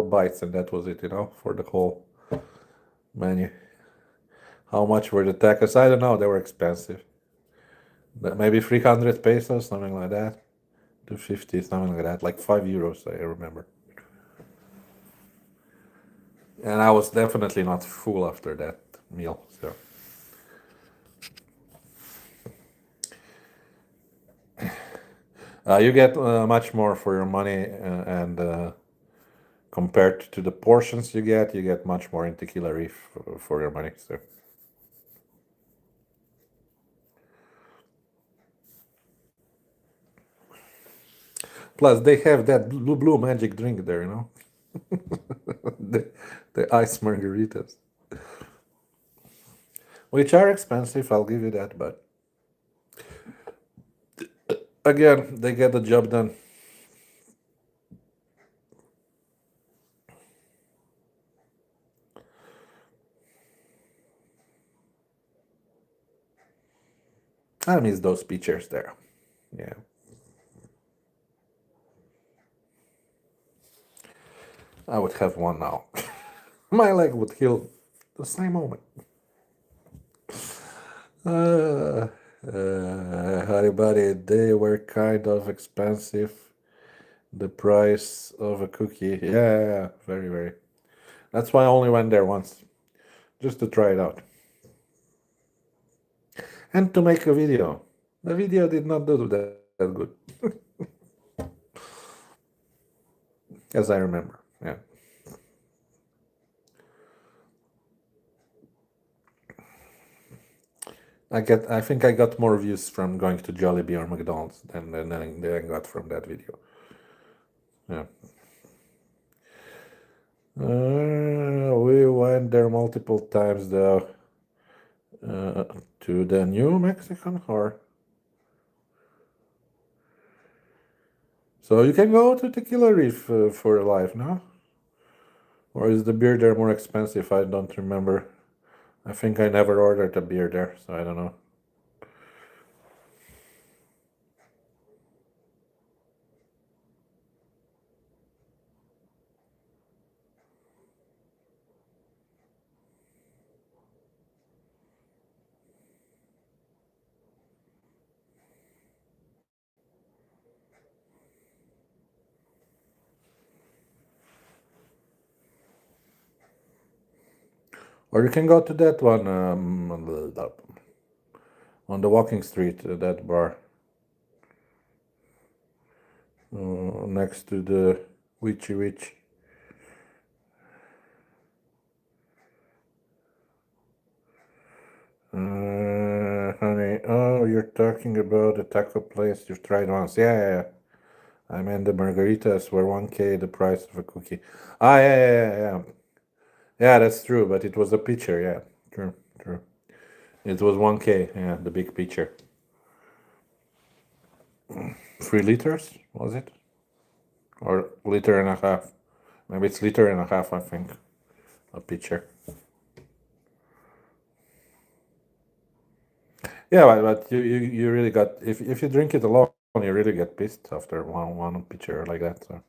A: bites, and that was it. You know, for the whole menu. How much were the tacos? I don't know. They were expensive. But maybe 300 pesos, something like that. 250, something like that. Like €5, I remember. And I was definitely not full after that meal. So you get much more for your money, and compared to the portions you get much more in Tequila Reef for your money. So plus they have that blue magic drink there, you know, the, the ice margaritas, which are expensive. I'll give you that, but again, they get the job done. I miss those pictures there. Yeah. I would have one now. My leg would heal the same moment. Uh, Honey Buddy, they were kind of expensive. The price of a cookie. Yeah, very, very. That's why I only went there once, just to try it out. And to make a video. The video did not do that good, as I remember. Yeah. I think I got more views from going to Jollibee or McDonald's than I got from that video. Yeah. We went there multiple times though. To the New Mexican or so you can go to Tequila Reef for aLIVE, no? Or is the beer there more expensive? I don't remember. I think I never ordered a beer there, so I don't know. Or you can go to that one on the walking street, that bar next to the Witchy Witch. Honey, oh, you're talking about the taco place you've tried once. Yeah. I mean, the margaritas were 1K the price of a cookie. Ah, yeah. Yeah, that's true, but it was a pitcher, yeah. True. It was 1K, yeah, the big pitcher. 3 liters, was it? Or liter and a half? Maybe it's liter and a half, I think, a pitcher. Yeah, but you really got, if you drink it alone, you really get pissed after one pitcher like that. So.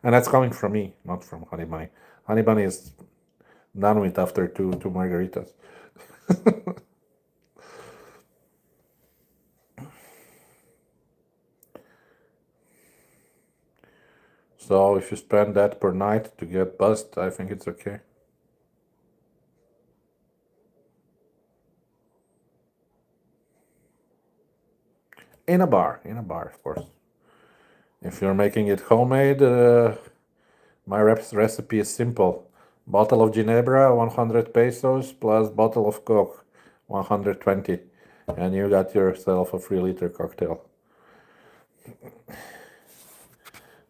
A: And that's coming from me, not from Honey Bunny. Honey Bunny is done with after two margaritas. So if you spend that per night to get buzzed, I think it's okay. In a bar, of course. If you're making it homemade, my recipe is simple. Bottle of Ginebra, 100 pesos, plus bottle of Coke, 120. And you got yourself a 3-liter cocktail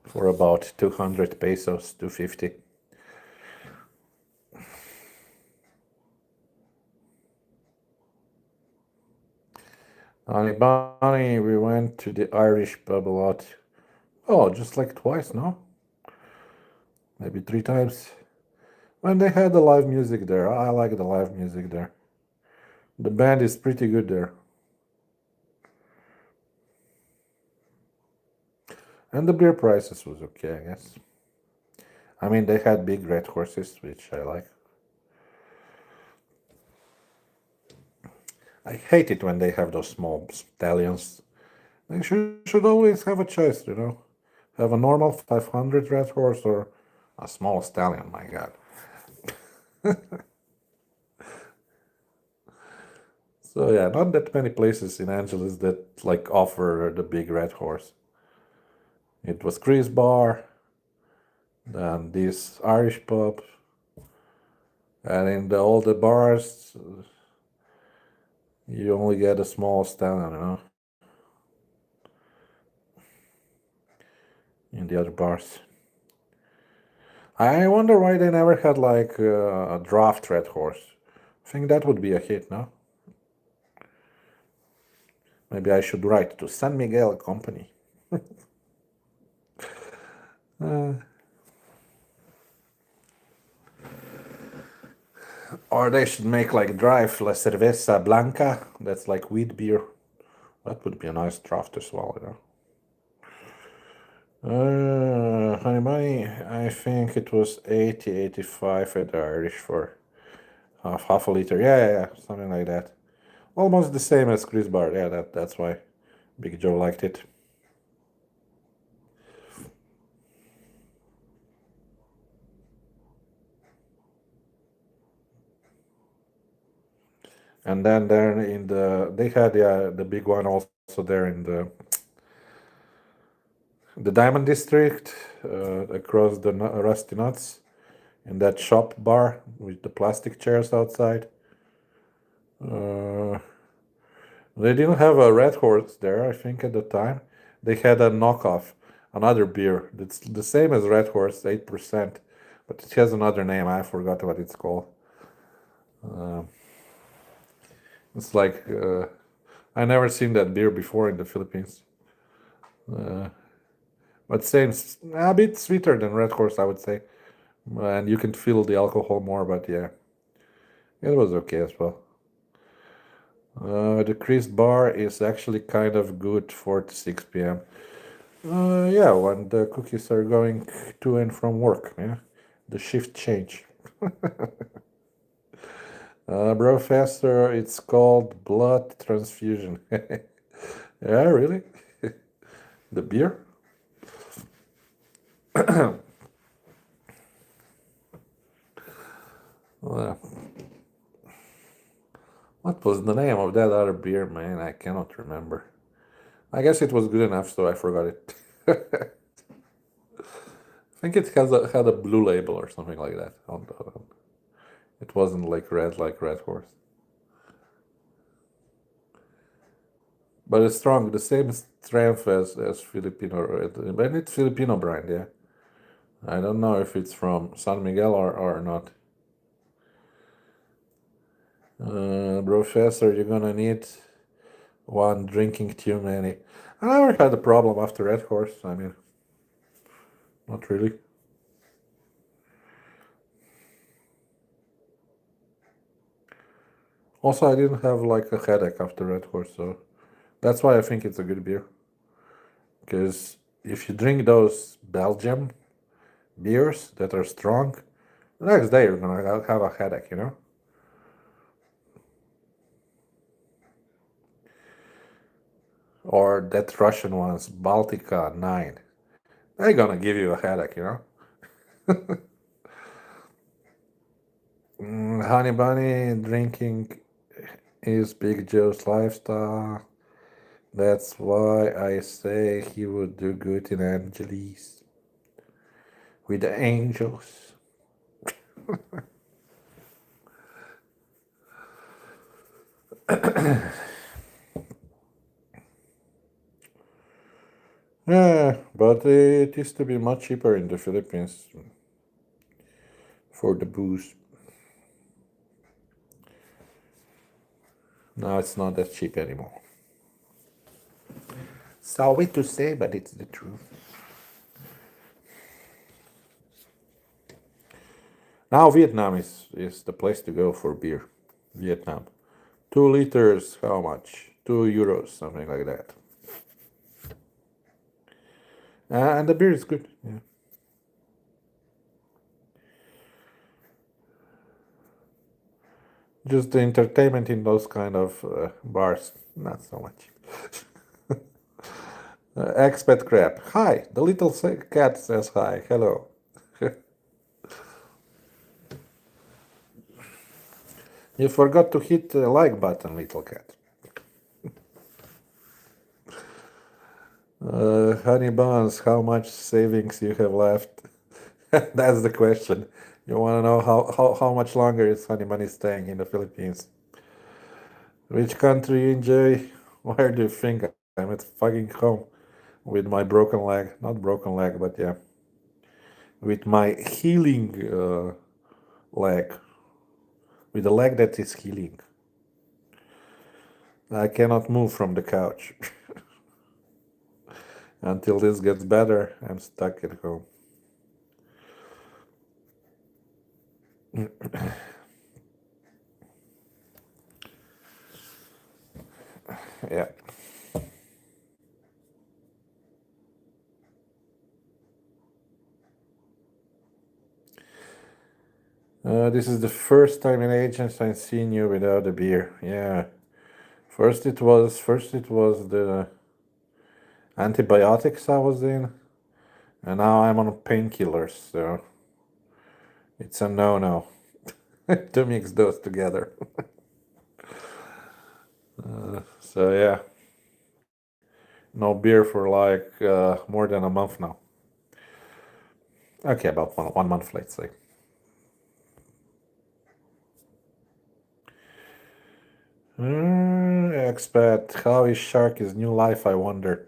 A: for about 200 pesos, 250. Honey Bunny, we went to the Irish pub a lot. Oh, just like twice, no? Maybe 3 times. When they had the live music there, I like the live music there. The band is pretty good there. And the beer prices was okay, I guess. I mean, they had big red horses, which I like. I hate it when they have those small stallions. They should always have a choice, you know? Have a normal 500 red horse or a small stallion, my god. So yeah, not that many places in Angeles that like offer the big red horse. It was Chris Bar, then this Irish pub, and in all the bars, you only get a small stallion, you know, in the other bars. I wonder why they never had like a draft red horse. I think that would be a hit, no? Maybe I should write to San Miguel Company. Or they should make like Drive La Cerveza Blanca. That's like wheat beer. That would be a nice draft as well, you know. Honey Bunny, I think it was 80, 85 at the Irish for half a liter. Yeah, something like that. Almost the same as Chris Bar. Yeah, that's why Big Joe liked it. And then there in they had the big one also there in the Diamond District, across the Rusty Nuts, in that shop bar with the plastic chairs outside. Uh, they didn't have a Red Horse there, I think, at the time. They had a knockoff, another beer that's the same as Red Horse, 8%, but it has another name. I forgot what it's called. It's like I never seen that beer before in the Philippines. But same, a bit sweeter than Red Horse, I would say. And you can feel the alcohol more, but yeah, it was okay as well. The Chris Bar is actually kind of good 4 to 6 p.m. Yeah, when the cookies are going to and from work, yeah, the shift change. Bro, faster, it's called blood transfusion. Yeah, really? The beer? Well, what was the name of that other beer, man? I cannot remember. I guess it was good enough, so I forgot it. I think it had a blue label or something like that. It wasn't like Red Horse. But it's strong, the same strength as Filipino, and it's Filipino brand, yeah. I don't know if it's from San Miguel or not. Professor, you're gonna need one drinking too many. I never had a problem after Red Horse. I mean, not really. Also, I didn't have like a headache after Red Horse, so that's why I think it's a good beer. Because if you drink those Belgium beers that are strong, the next day you're gonna have a headache, you know? Or that Russian ones, Baltica 9. They're gonna give you a headache, you know? Honey Bunny drinking is Big Joe's lifestyle. That's why I say he would do good in Angeles with the angels. Yeah, but it used to be much cheaper in the Philippines for the booze. Now it's not that cheap anymore. Sorry to say, but it's the truth. Now Vietnam is the place to go for beer. Vietnam. 2 liters, how much? €2, something like that. And the beer is good. Yeah. Just the entertainment in those kind of bars, not so much. Expat crap. Hi, the little cat says hi. Hello. You forgot to hit the like button, little cat. Honey Buns, how much savings you have left? That's the question. You want to know how much longer is Honey Bunny staying in the Philippines? Which country you enjoy? Where do you think I'm at fucking home with my broken leg? Not broken leg, but yeah, with my healing leg, with the leg that is healing. I cannot move from the couch. Until this gets better, I'm stuck at home. Yeah. This is the first time in ages I've seen you without a beer. Yeah. First it was the antibiotics I was in, and now I'm on painkillers, so it's a no-no to mix those together. So yeah, no beer for like more than a month now. Okay, about one month, let's say. Expat, how is Sharky's new life, I wonder?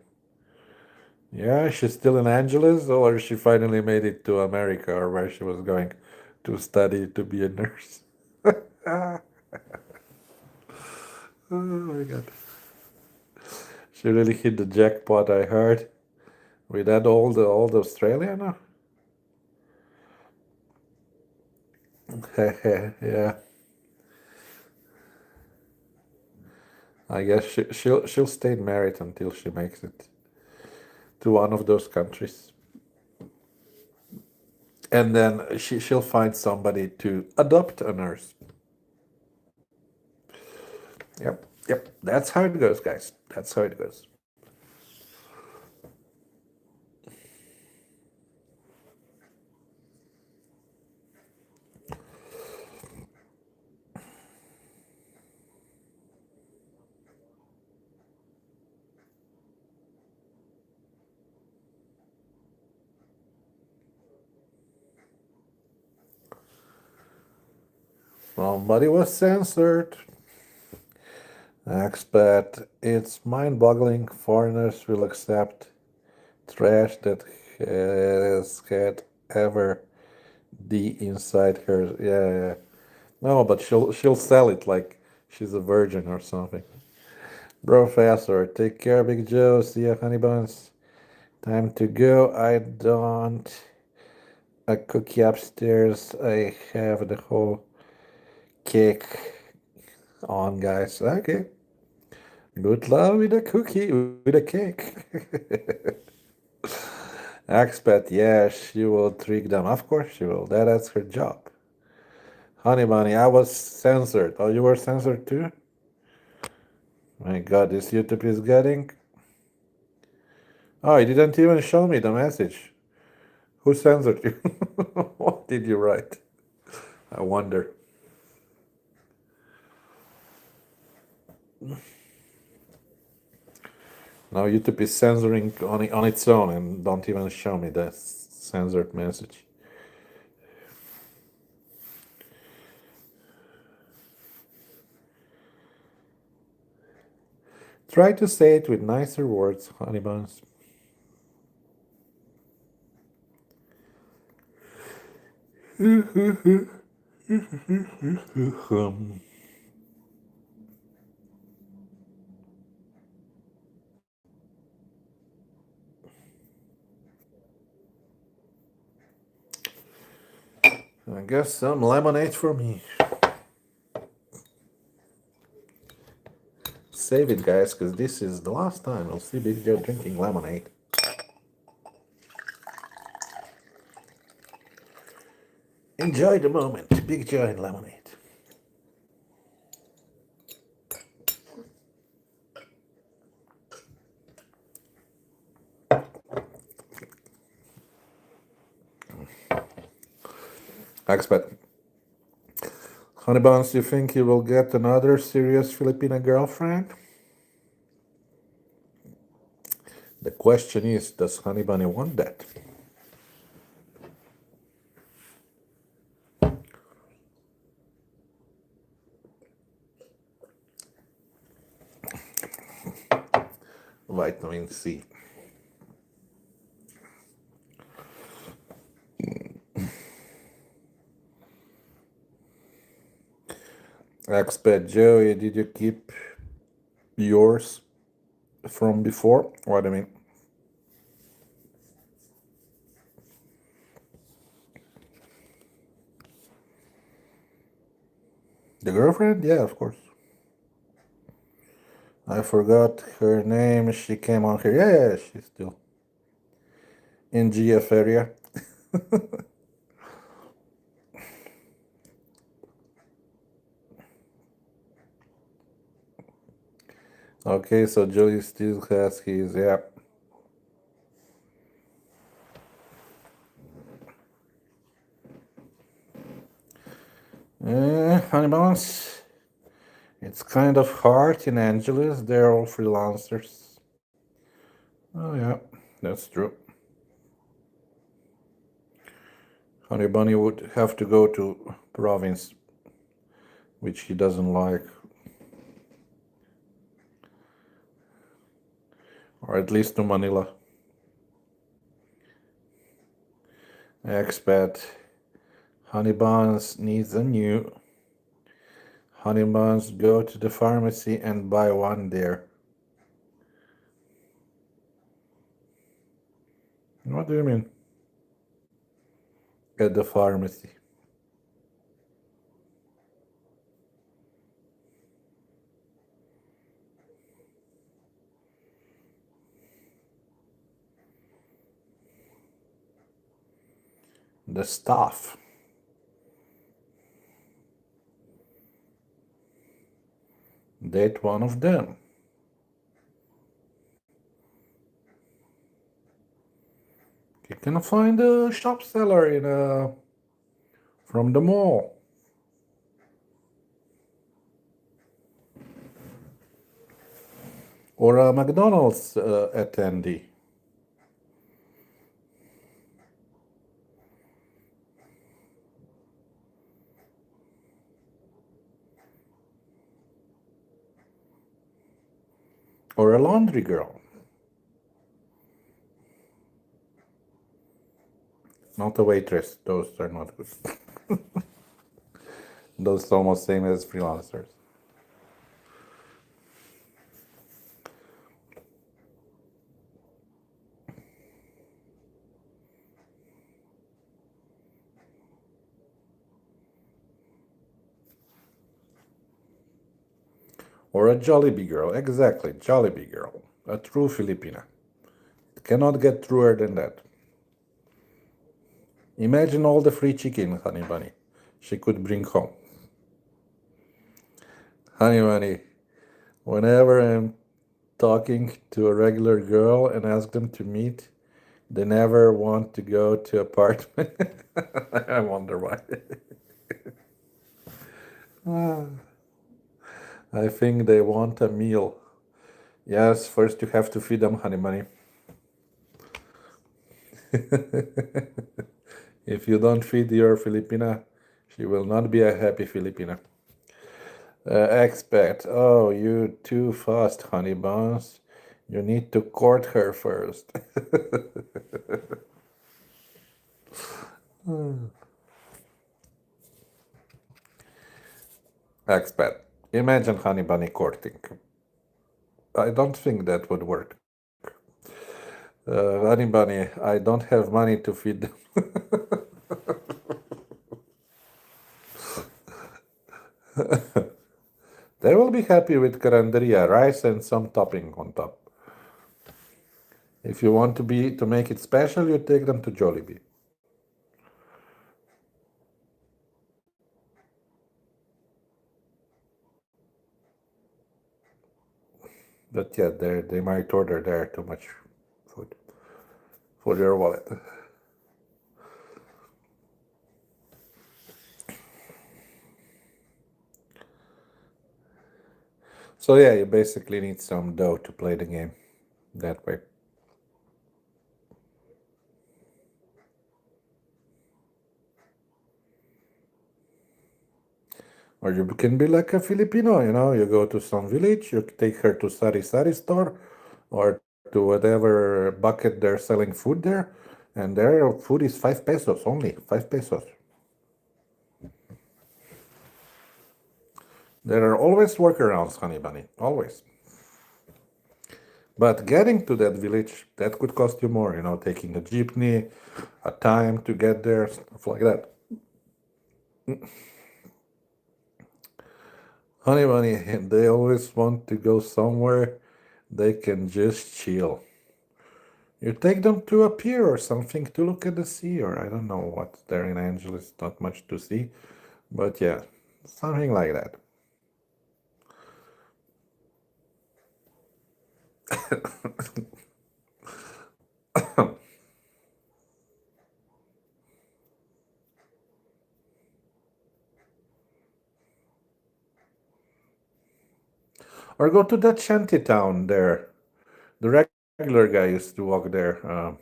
A: Yeah, she's still in Angeles, or she finally made it to America, or where she was going to study to be a nurse. Oh my god. She really hit the jackpot, I heard. With that old Australian? Yeah. I guess she'll stay married until she makes it to one of those countries. And then she'll find somebody to adopt a nurse. Yep. That's how it goes, guys. That's how it goes. Somebody was censored. Expat, it's mind-boggling. Foreigners will accept trash that has had ever the inside her. Yeah. No, but she'll sell it like she's a virgin or something. Professor, take care, Big Joe. See ya, honey buns. Time to go. I don't. A cookie upstairs. I have the whole cake on, guys. Okay. Good luck with a cookie, with a cake. Expat, yeah, she will trick them. Of course she will. That's her job. Honey bunny, I was censored. Oh, you were censored too? My god, this YouTube is getting. Oh, you didn't even show me the message. Who censored you? What did you write? I wonder. Now YouTube is censoring on its own and don't even show me the censored message. Try to say it with nicer words, honey buns. I guess some lemonade for me. Save it, guys, because this is the last time I'll see Big Joe drinking lemonade. Enjoy the moment, Big Joe and lemonade. Expert. Honey Buns, you think you will get another serious Filipina girlfriend? The question is, does Honey Bunny want that? Vitamin C. Expert Joey, did you keep yours from before? What do you mean? The girlfriend? Yeah, of course. I forgot her name. She came on here. Yeah, she's still in GF area. Okay, so Joey still has his, yeah. Honey buns. It's kind of hard in Angeles. They're all freelancers. Oh yeah, that's true. Honey Bunny would have to go to province, which he doesn't like. Or at least to Manila. Expat. Honey Buns needs a new. Honey Buns, go to the pharmacy and buy one there. What do you mean? At the pharmacy. The staff. Date one of them. You can find a shop seller in from the mall. Or a McDonald's attendee. Or a laundry girl. Not a waitress. Those are not good. Those are almost same as freelancers. Or a Jollibee girl. Exactly, Jollibee girl. A true Filipina. It cannot get truer than that. Imagine all the free chicken, Honey Bunny, she could bring home. Honey Bunny, whenever I'm talking to a regular girl and ask them to meet, they never want to go to apartment. I wonder why. I think they want a meal. Yes, first you have to feed them, Honey Bunny. If you don't feed your Filipina, she will not be a happy Filipina. Expat. Oh, you too fast, Honey Buns. You need to court her first. Expat. Imagine Honey Bunny courting. I don't think that would work. Honey Bunny, I don't have money to feed them. They will be happy with caranderia, rice and some topping on top. If you want to make it special, you take them to Jollibee. But yeah, they might order there too much food for your wallet. So yeah, you basically need some dough to play the game that way. Or you can be like a Filipino, you go to some village, you take her to Sari Sari store or to whatever bucket they're selling food there, and their food is 5 pesos only, 5 pesos. There are always workarounds, Honey Bunny, always. But getting to that village, that could cost you more, taking a jeepney, a time to get there, stuff like that. Honey bunny, they always want to go somewhere they can just chill. You take them to a pier or something to look at the sea, or I don't know what's there in Angeles, not much to see. But yeah, something like that. Or go to that shanty town there. The regular guy used to walk there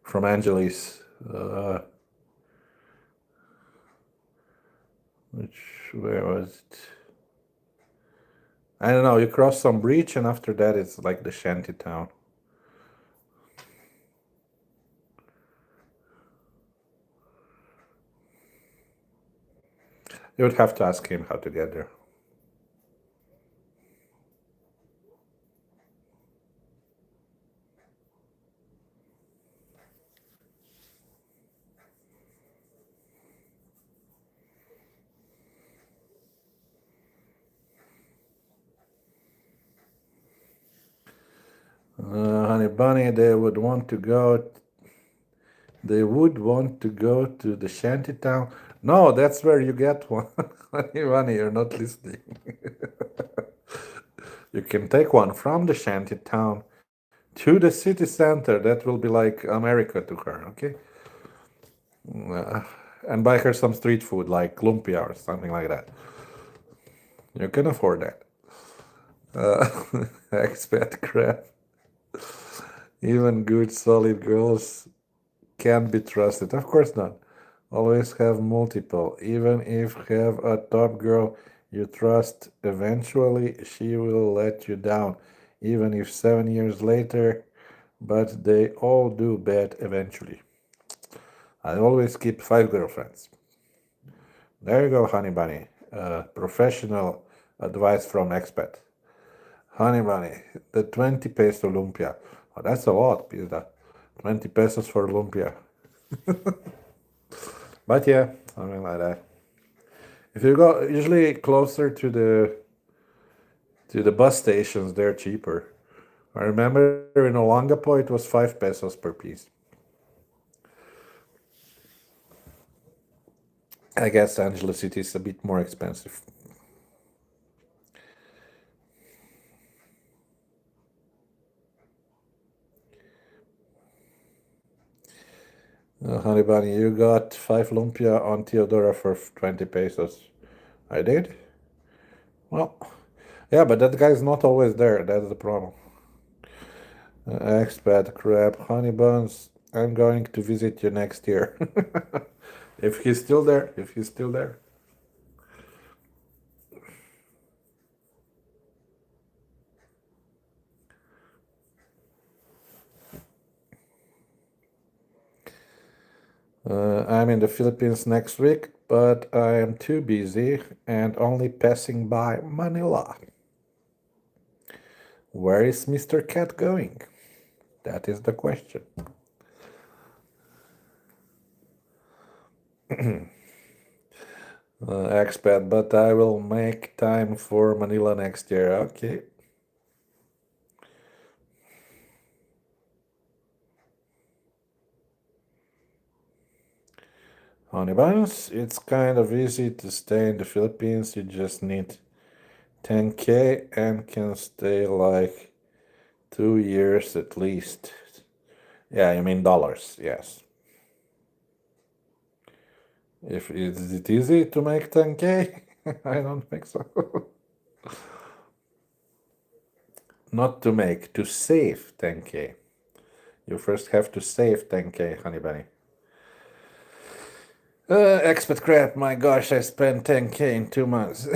A: from Angeles. Where was it? I don't know. You cross some bridge, and after that, it's like the shanty town. You would have to ask him how to get there. Honey bunny, they would want to go. They would want to go to the shanty town. No, that's where you get one. Honey bunny, you're not listening. You can take one from the shanty town to the city center. That will be like America to her, okay? And buy her some street food like lumpia or something like that. You can afford that. Expat crap. Even good, solid girls can't be trusted. Of course not. Always have multiple. Even if have a top girl you trust, eventually she will let you down. Even if 7 years later, but they all do bad eventually. I always keep 5 girlfriends. There you go, honey bunny. Professional advice from expat. Honey bunny, the 20 peso lumpia. Oh, that's a lot, pizda. 20 pesos for lumpia. But yeah, something like that. If you go usually closer to the bus stations, they're cheaper. I remember in Olongapo it was 5 pesos per piece. I guess Angeles City is a bit more expensive. Honey bunny, you got 5 lumpia on Theodora for 20 pesos. I did? Well, yeah, but that guy's not always there. That's the problem. Expat crap, honey buns. I'm going to visit you next year. If he's still there, if he's still there. I'm in the Philippines next week, but I am too busy and only passing by Manila. Where is Mr. Cat going? That is the question. Expat, but I will make time for Manila next year. Okay. Honey buns, it's kind of easy to stay in the Philippines. You just need 10K and can stay like 2 years at least. Yeah, you mean dollars, yes. If is it easy to make 10K? I don't think so. Not to make, to save 10K. You first have to save 10K, honey bunny. Expat crap, my gosh, I spent 10K in 2 months.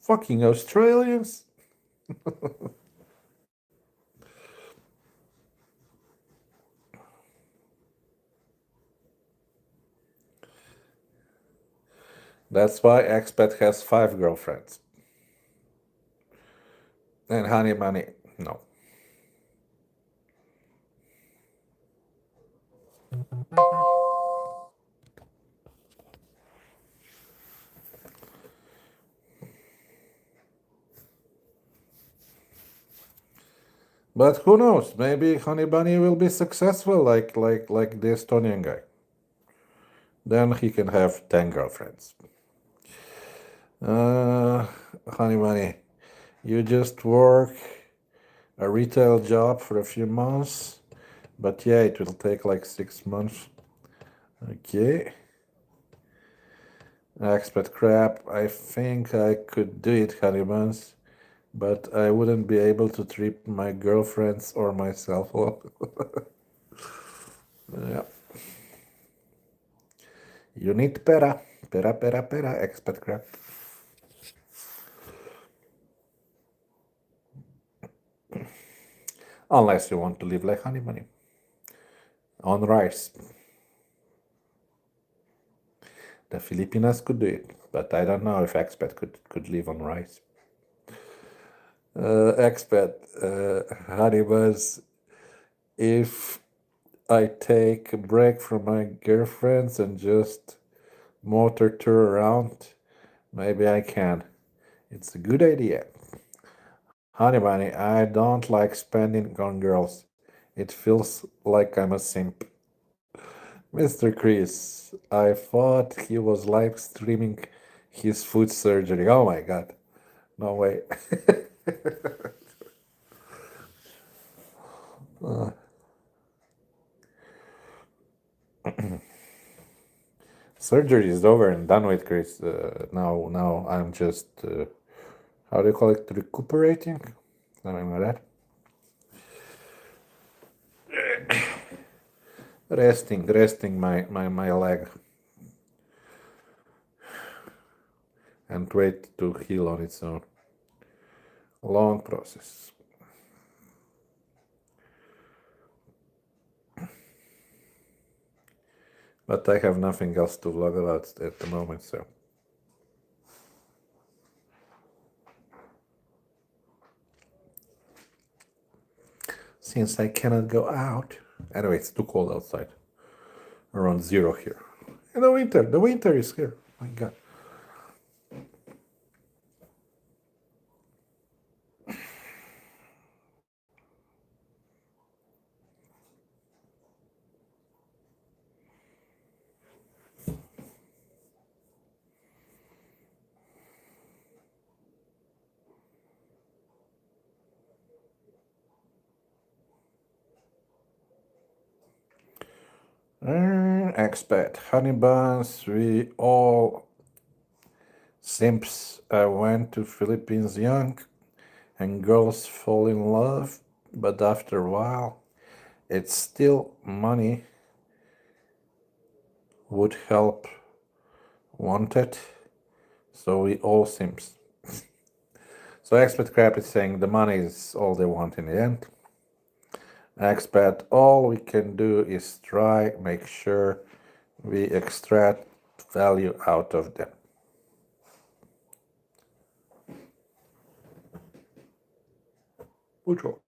A: Fucking Australians. That's why expat has 5 girlfriends. And honey bunny, no. But who knows? Maybe Honey Bunny will be successful like the Estonian guy. Then he can have 10 girlfriends. Uh, Honey Bunny, you just work a retail job for a few months, but yeah, it will take like 6 months. Okay. Expat crap. I think I could do it, Honey Buns, but I wouldn't be able to trip my girlfriends or myself up. Yeah. You need pera. Pera, expat crap. Unless you want to live like Honey Bunny. On rice. The Filipinas could do it, but I don't know if expat could live on rice. Expat, Honey Buzz, if I take a break from my girlfriends and just motor tour around, maybe I can. It's a good idea. Honey Bunny, I don't like spending on girls. It feels like I'm a simp. Mr. Chris, I thought he was live streaming his foot surgery. Oh my god. No way. Surgery is over and done with, Chris. Now I'm just, how do you call it, recuperating? Something like that. Resting my leg. And wait to heal on its own. Long process. But I have nothing else to vlog about at the moment, so. Since I cannot go out. Anyway, it's too cold outside. Around 0 here. And the winter is here. My god. Expat, honey buns, we all simps. I went to Philippines young and girls fall in love, but after a while, it's still money would help wanted, so we all simps. So expat crap is saying the money is all they want in the end. Expat, all we can do is try, make sure we extract value out of them. Mucho.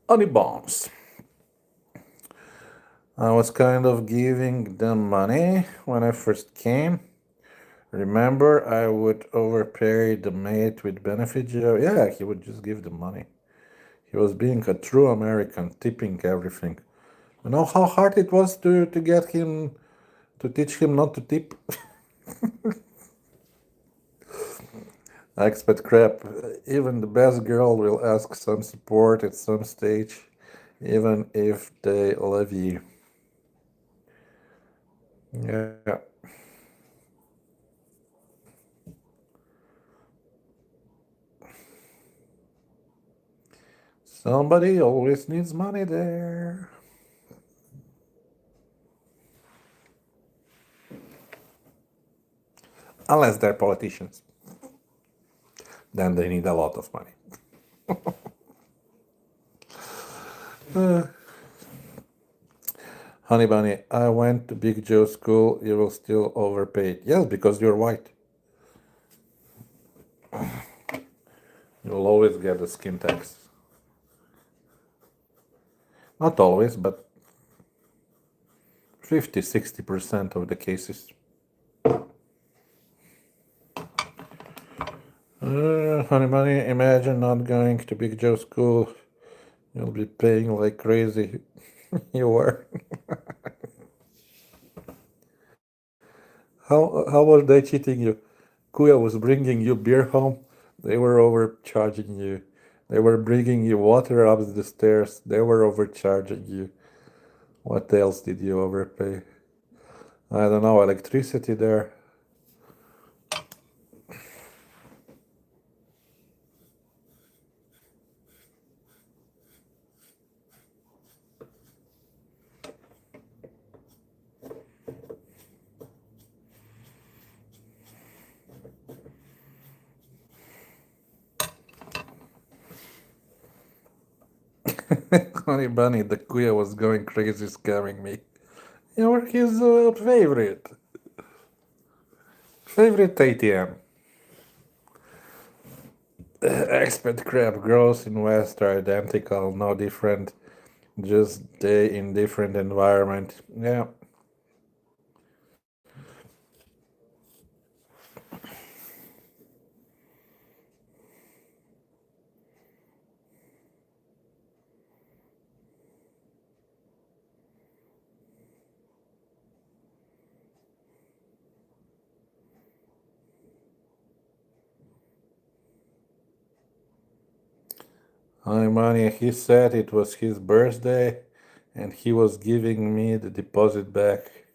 A: Honey bombs. I was kind of giving them money when I first came. Remember, I would overpay the mate with benefit. Yeah, he would just give them money. He was being a true American, tipping everything. You know how hard it was to get him, to teach him not to tip? Expat crap. Even the best girl will ask some support at some stage, even if they love you. Yeah. Somebody always needs money there. Unless they're politicians. Then they need a lot of money. Honey Bunny, I went to Big Joe school. You will still overpay. Yes, because you're white. You'll always get the skin tax. Not always, but 50–60% of the cases. Honey Bunny, imagine not going to Big Joe school. You'll be paying like crazy. You were. How were they cheating you? Kuya was bringing you beer home. They were overcharging you. They were bringing you water up the stairs. They were overcharging you. What else did you overpay? I don't know, electricity there. Honey Bunny, the Kuya was going crazy scamming me. You were his favorite ATM. Expert crab girls in West are identical, no different, just they in different environment. Yeah. Hi, money. He said it was his birthday and he was giving me the deposit back.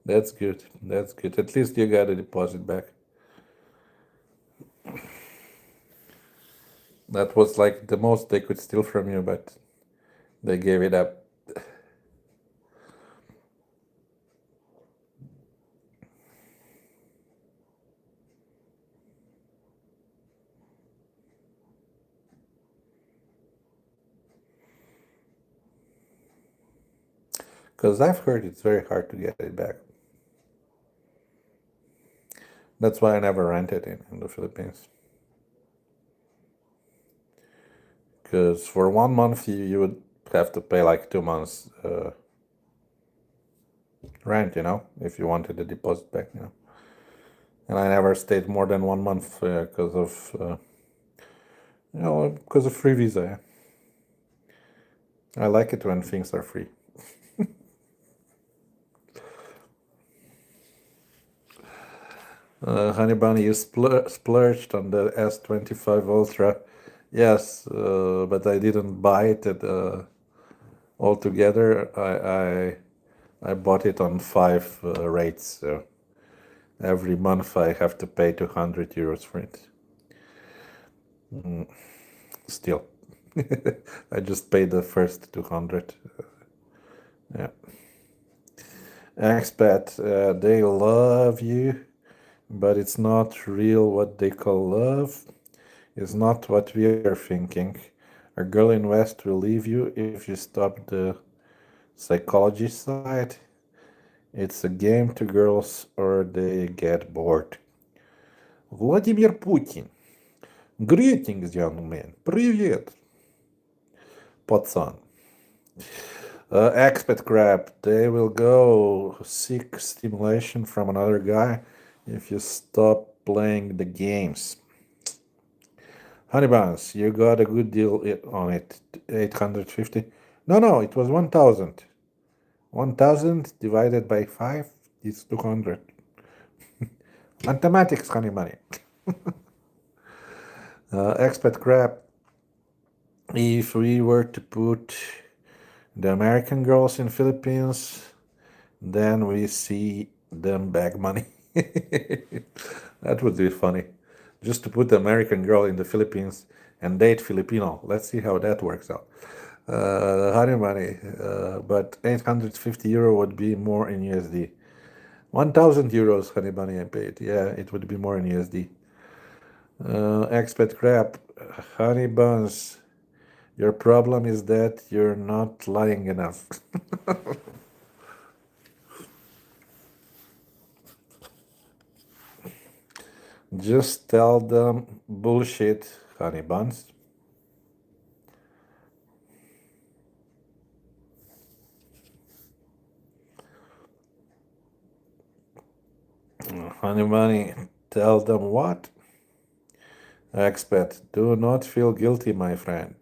A: That's good. That's good. At least you got a deposit back. That was like the most they could steal from you, but they gave it up. Because I've heard it's very hard to get it back. That's why I never rented in the Philippines. Because for 1 month you would have to pay like 2 months rent, if you wanted the deposit back. And I never stayed more than 1 month because of free visa. I like it when things are free. Honey Bunny, you splurged on the S25 Ultra. Yes, but I didn't buy it altogether. I bought it on 5 rates. So every month I have to pay 200 euros for it. Still, I just paid the first 200. Yeah. Expat, they love you, but it's not real. What they call love is not what we are thinking. A girl in West will leave you if you stop the psychology side. It's a game to girls or they get bored. Vladimir Putin. Greetings, young man. Привет. Пацан. Expat crap. They will go seek stimulation from another guy if you stop playing the games. Honey Buns, you got a good deal on it. 850. No, it was 1,000. 1,000 divided by 5 is 200. Mathematics, honey money. Expat crap. If we were to put the American girls in Philippines, then we see them bag money. That would be funny. Just to put the American girl in the Philippines and date Filipino. Let's see how that works out. Honey money, but 850 euro would be more in USD. 1,000 euros, honey bunny, I paid. Yeah, it would be more in USD. Expat crap, honey buns. Your problem is that you're not lying enough. Just tell them bullshit, honey buns. Honey bunny, tell them what? Expert, do not feel guilty, my friend.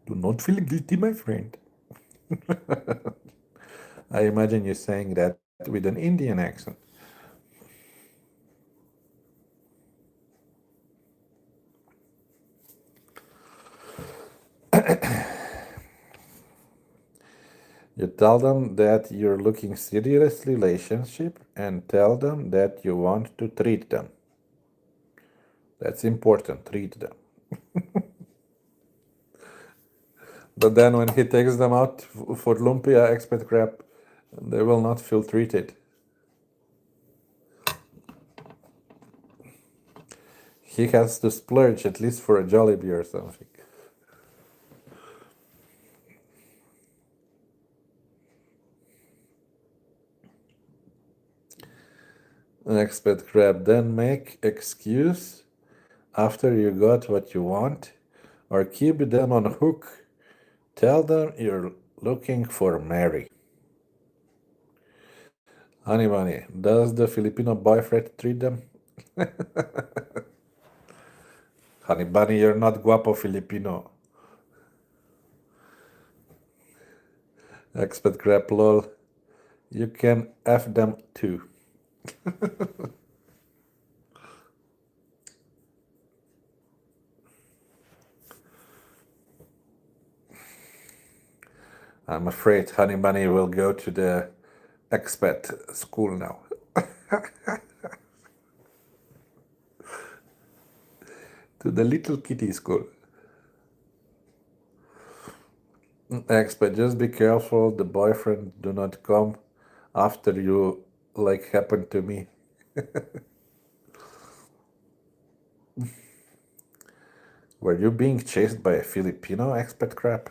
A: Do not feel guilty, my friend. I imagine you saying that with an Indian accent. You tell them that you're looking serious relationship and tell them that you want to treat them. That's important, treat them. But then when he takes them out for lumpia expert crap, they will not feel treated. He has to splurge at least for a Jollibee or something. Expert crap, then make excuse after you got what you want, or keep them on hook. Tell them you're looking for Mary. Honey bunny, does the Filipino boyfriend treat them? Honey bunny, you're not guapo Filipino. Expert crap lol. You can F them too. I'm afraid Honey Bunny will go to the expat school now. To the little kitty school. Expat, just be careful the boyfriend do not come after you like happened to me. Were you being chased by a Filipino expat crap?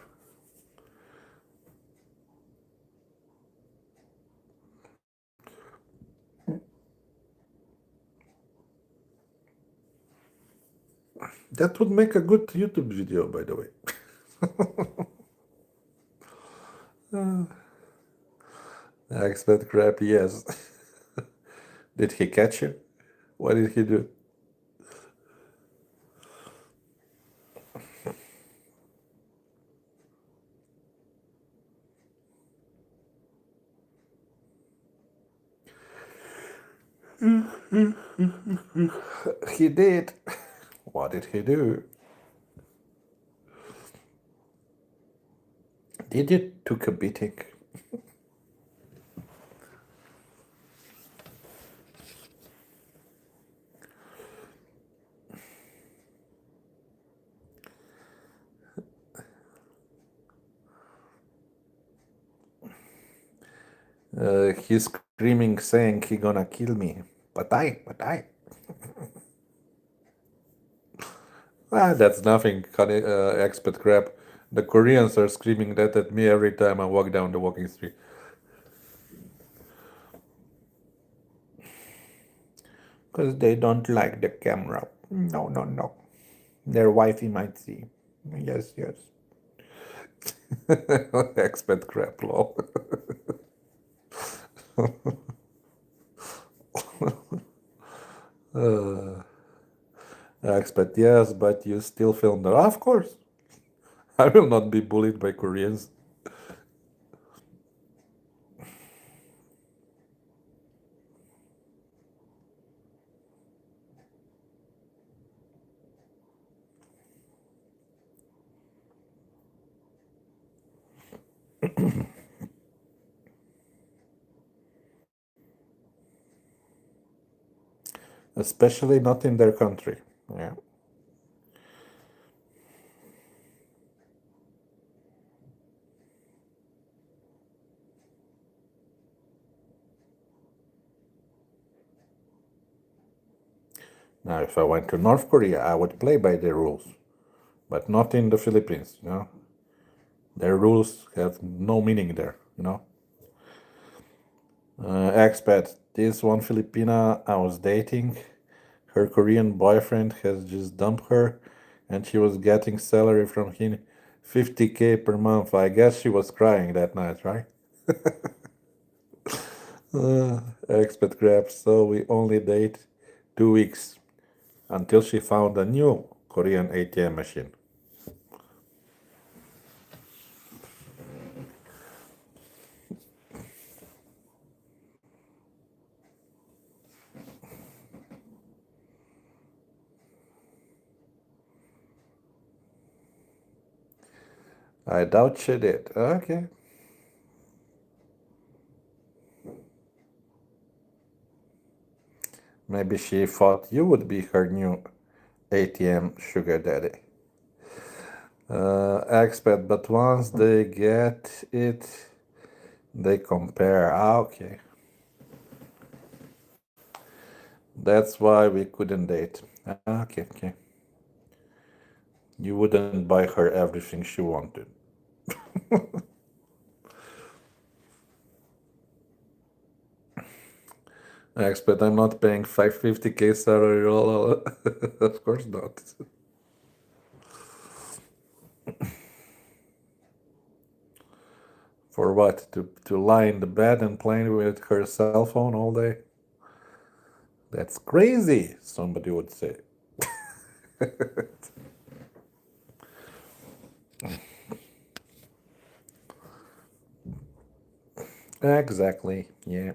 A: That would make a good YouTube video, by the way. Expat crap, yes. Did he catch you? What did he do? He did. What did he do? Did you took a beating? He's screaming, saying he gonna kill me. But I. That's nothing, expat crap. The Koreans are screaming that at me every time I walk down the walking street. Because they don't like the camera. No. Their wifey might see. Yes. Expat crap, lol. Expat, yes, but you still film there. Of course. I will not be bullied by Koreans. Especially not in their country. Yeah. Now, if I went to North Korea, I would play by the rules. but not in the Philippines, you know. Their rules have no meaning there, you know. Expat, this one Filipina I was dating, her Korean boyfriend has just dumped her, and she was getting salary from him 50K per month. I guess she was crying that night, right? Expat crap, so we only date 2 weeks until she found a new Korean ATM machine. I doubt she did. Okay. Maybe she thought you would be her new ATM sugar daddy. Expat, but once they get it, they compare. Okay. That's why we couldn't date. Okay, okay. You wouldn't buy her everything she wanted. Expat, I'm not paying 550K salary. Of course not. For what? To lie in the bed and play with her cell phone all day? That's crazy, somebody would say. Exactly, yeah.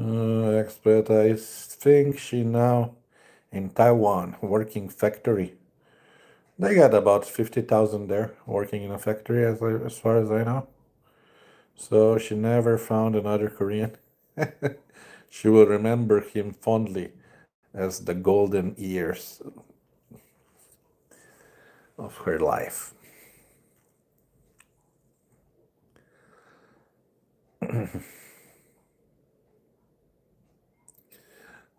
A: Expert, I think she now in Taiwan working factory. They got about 50,000 there working in a factory, as far as I know. So she never found another Korean. She will remember him fondly as the golden years of her life.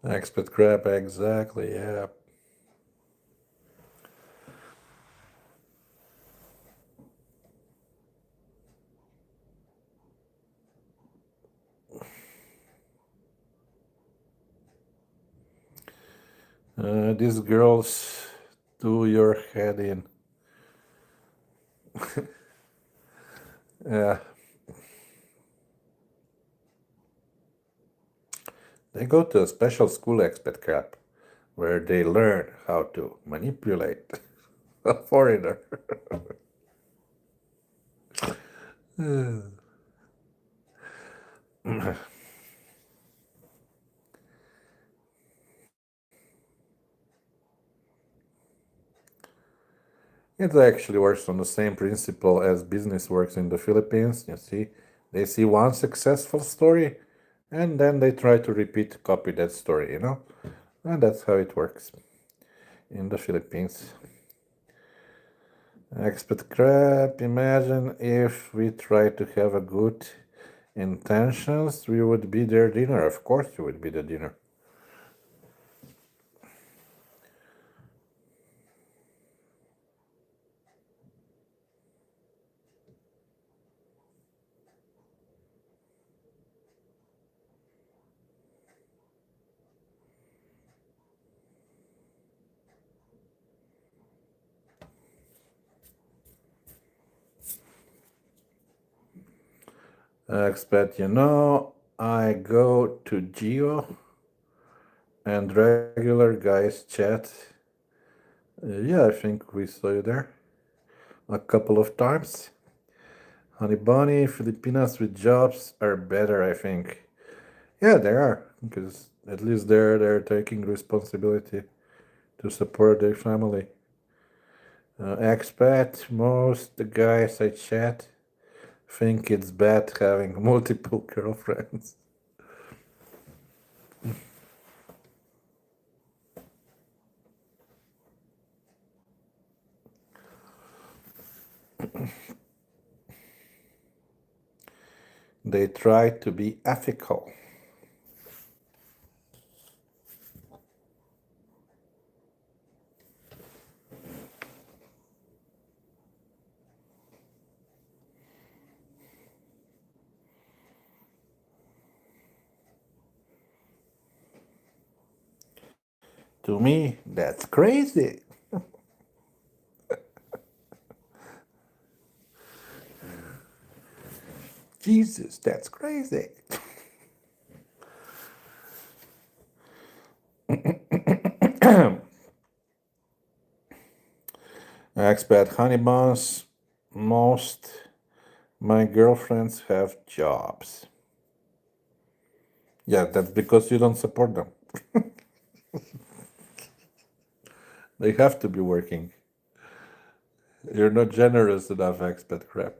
A: Expert crap, exactly, yeah. These girls do your head in. Yeah, they go to a special school, expert crap, where they learn how to manipulate a foreigner. It actually works on the same principle as business works in the Philippines. You see, they see one successful story and then they try to copy that story, you know? And that's how it works in the Philippines. Expert crap, imagine if we try to have a good intentions, we would be their dinner. Of course, you would be the dinner. Expert, you know, I go to Geo and regular guys chat. Yeah, I think we saw you there a couple of times. Honey Bunny, Filipinas with jobs are better, I think. Yeah, they are, because at least they're taking responsibility to support their family. Expat, most the guys I chat think it's bad having multiple girlfriends. They try to be ethical. To me, that's crazy. Jesus, that's crazy. Expat honey buns. Most my girlfriends have jobs. Yeah, that's because you don't support them. They have to be working. You're not generous enough, expat crap.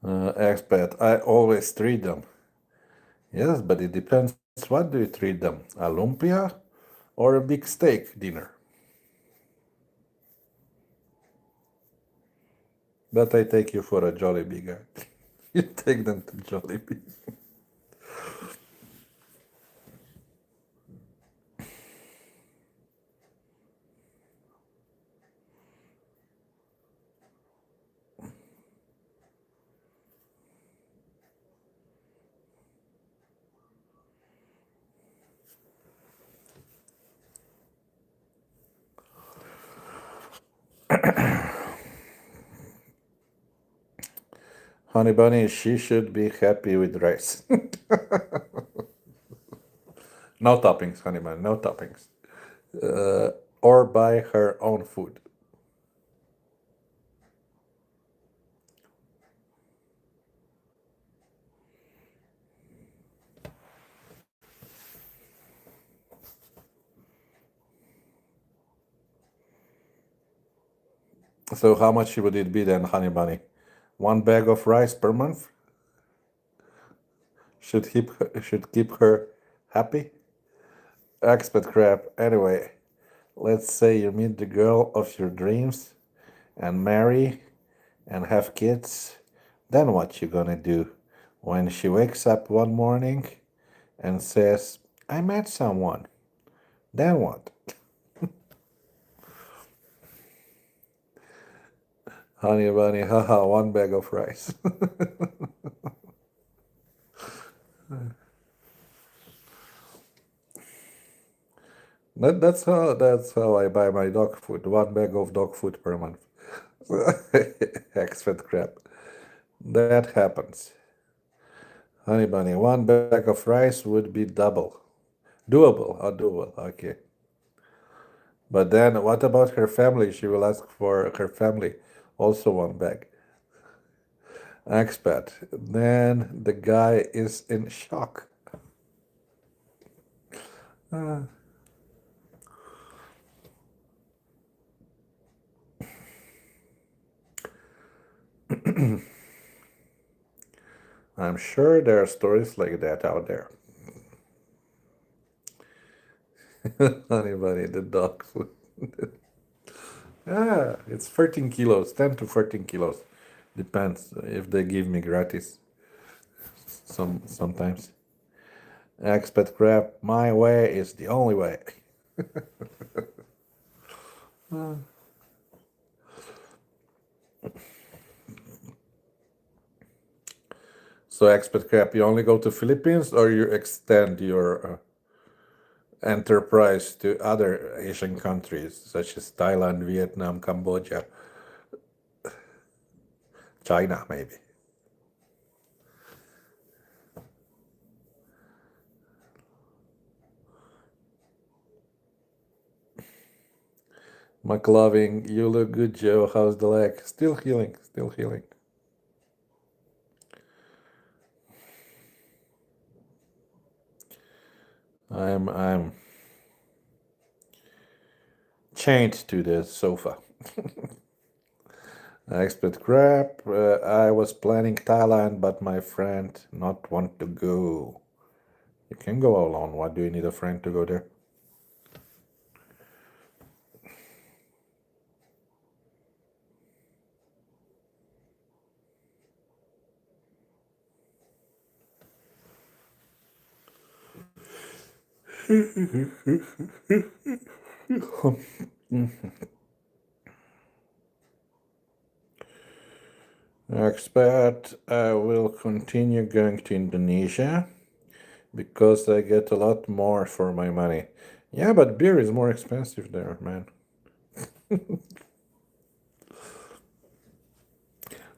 A: Expat, I always treat them. Yes, but it depends. What do you treat them? A lumpia or a big steak dinner? But I take you for a Jollibee guy. You take them to Jollibee. Honey bunny, she should be happy with rice. No toppings, honey bunny, no toppings. Or buy her own food. So how much would it be then, honey bunny? One bag of rice per month should keep her happy. Expat crap. Anyway, let's say you meet the girl of your dreams and marry and have kids. Then what you gonna do when she wakes up one morning and says, "I met someone"? Then what? Honey bunny, haha, one bag of rice. That's how I buy my dog food. One bag of dog food per month. Expat crap. That happens. Honey bunny, one bag of rice would be double. Doable, doable, okay. But then what about her family? She will ask for her family also one bag. Expat. Then the guy is in shock. I'm sure there are stories like that out there. Honey bunny, the dog food. It's 13 kilos, 10 to 14 kilos. Depends if they give me gratis. Sometimes. Expat crap, my way is the only way. So expat crap, you only go to Philippines or you extend your enterprise to other Asian countries such as Thailand, Vietnam, Cambodia, China, maybe. McLovin, you look good, Joe. How's the leg? Still healing, still healing. I'm chained to the sofa. I expect crap. I was planning Thailand, but my friend not want to go. You can go alone. Why do you need a friend to go there? I expect I will continue going to Indonesia because I get a lot more for my money. Yeah, but beer is more expensive there, man.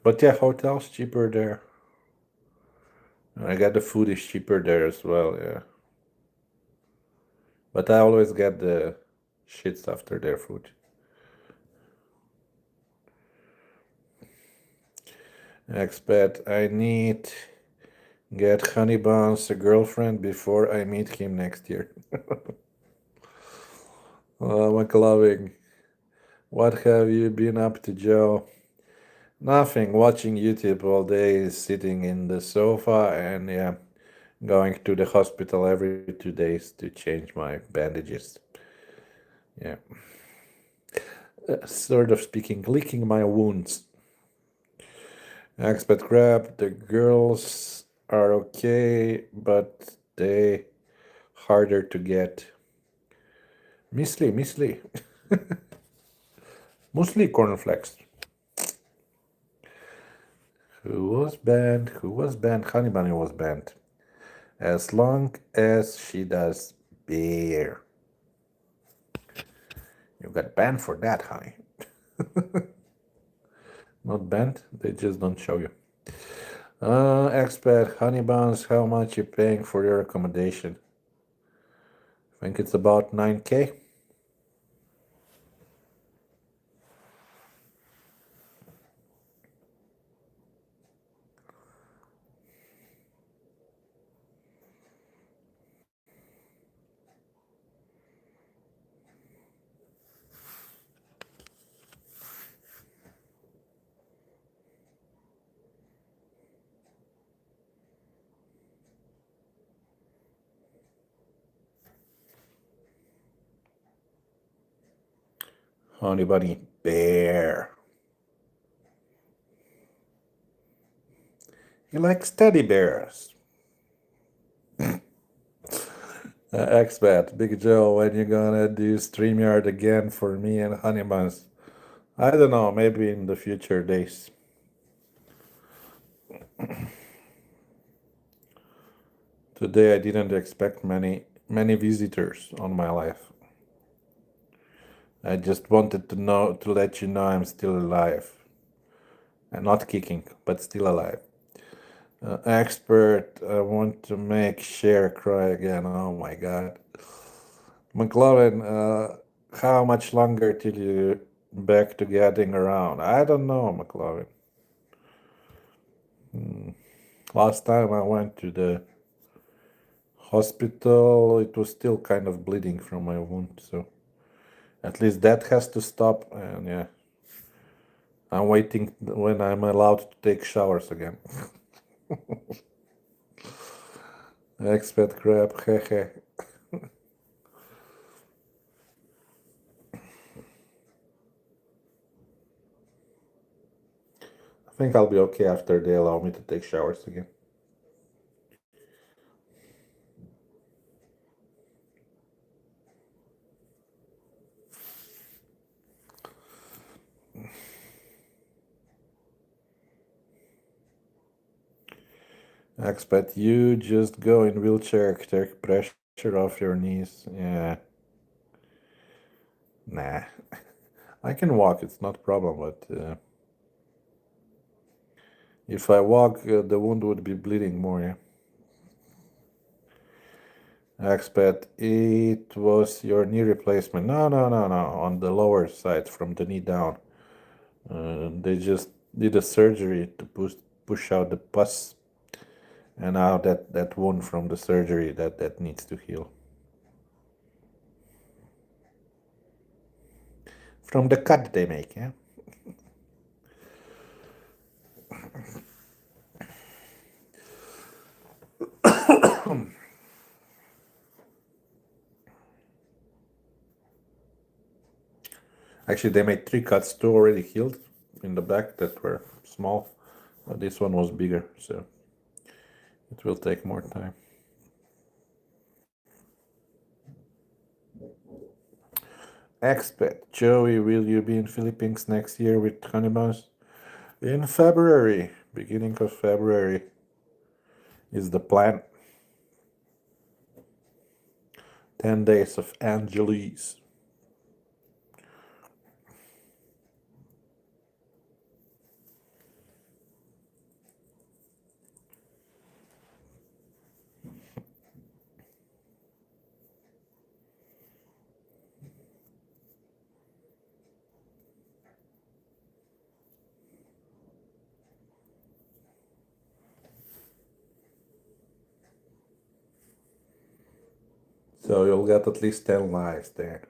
A: But yeah, hotels cheaper there. I got the food is cheaper there as well, yeah. But I always get the shits after their food. I expect I need get Honey Buns a girlfriend before I meet him next year. McLovin, what have you been up to, Joe? Nothing. Watching YouTube all day, sitting in the sofa, and yeah, going to the hospital every 2 days to change my bandages. Yeah. Sort of speaking, licking my wounds. Expat crap, the girls are okay, but they harder to get. Misli. Mostly cornflakes. Who was banned? Who was banned? Honey Bunny was banned. As long as she does beer. You got banned for that, honey. Not banned, they just don't show you. Expert, honey buns, how much you paying for your accommodation? I think it's about 9K. Honey bunny bear. He likes teddy bears. Expat, Big Joe, when you gonna do StreamYard again for me and Honey Buns? I don't know, maybe in the future days. Today I didn't expect many visitors on my life. I just wanted to let you know I'm still alive. And not kicking, but still alive. Expert, I want to make Cher cry again. Oh my god. McLovin, how much longer till you back to getting around? I don't know, McLovin. Last time I went to the hospital, it was still kind of bleeding from my wound, so at least that has to stop. And yeah, I'm waiting when I'm allowed to take showers again. Expat crap, hehe. I think I'll be okay after they allow me to take showers again. Expat, you just go in wheelchair, take pressure off your knees. Yeah. Nah. I can walk, it's not a problem, but if I walk, the wound would be bleeding more, yeah. Expat, it was your knee replacement. No, no, no, no. On the lower side, from the knee down. They just did a surgery to push out the pus, and now that wound from the surgery that needs to heal. From the cut they make, yeah. Actually, they made 3 cuts, 2 already healed in the back that were small. But this one was bigger, so it will take more time. Expat, Joey, will you be in Philippines next year with Honeybuns? In February, beginning of February is the plan. 10 days of Angeles. So you'll get at least 10 lives there.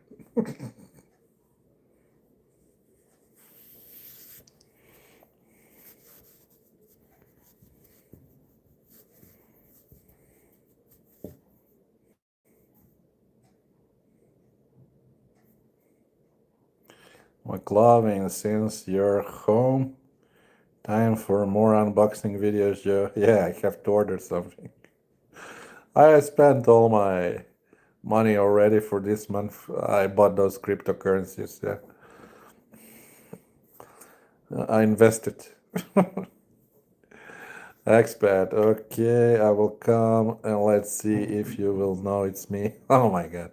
A: McLovin, since you're home, time for more unboxing videos, Joe. Yeah, I have to order something. I spent all my money already for this month. I bought those cryptocurrencies, yeah. I invested. Expat, okay, I will come and let's see if you will know it's me. Oh my god.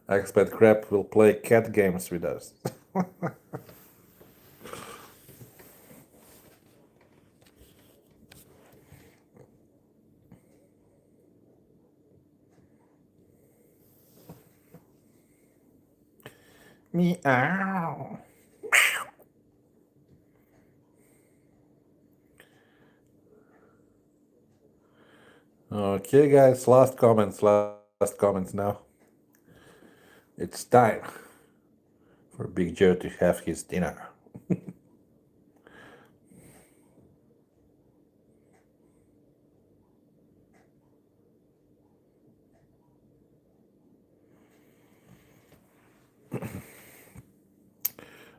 A: Expat Crap will play cat games with us. Meow. Okay, guys, last comments now. It's time for Big Joe to have his dinner.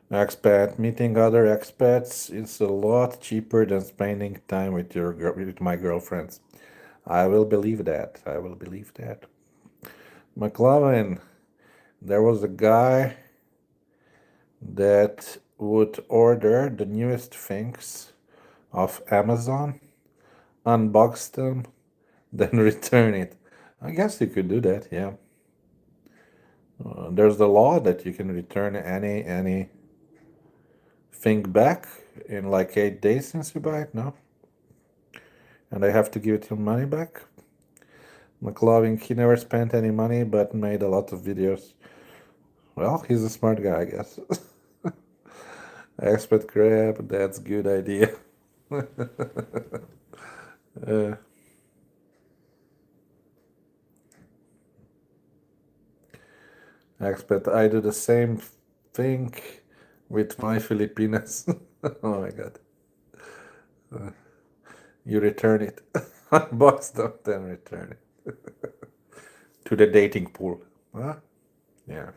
A: Expat, meeting other expats is a lot cheaper than spending time with with my girlfriends. I will believe that. I will believe that. McLovin, there was a guy that would order the newest things off Amazon, unbox them, then return it. I guess you could do that, yeah. There's the law that you can return any thing back in like 8 days since you buy it, no? And I have to give it your money back. McLovin, he never spent any money but made a lot of videos. Well, he's a smart guy, I guess. Expert crab, that's good idea. Expert, I do the same thing with my Filipinas. Oh my god. You return it. Unbox them, then return it. To the dating pool. Huh? Yeah.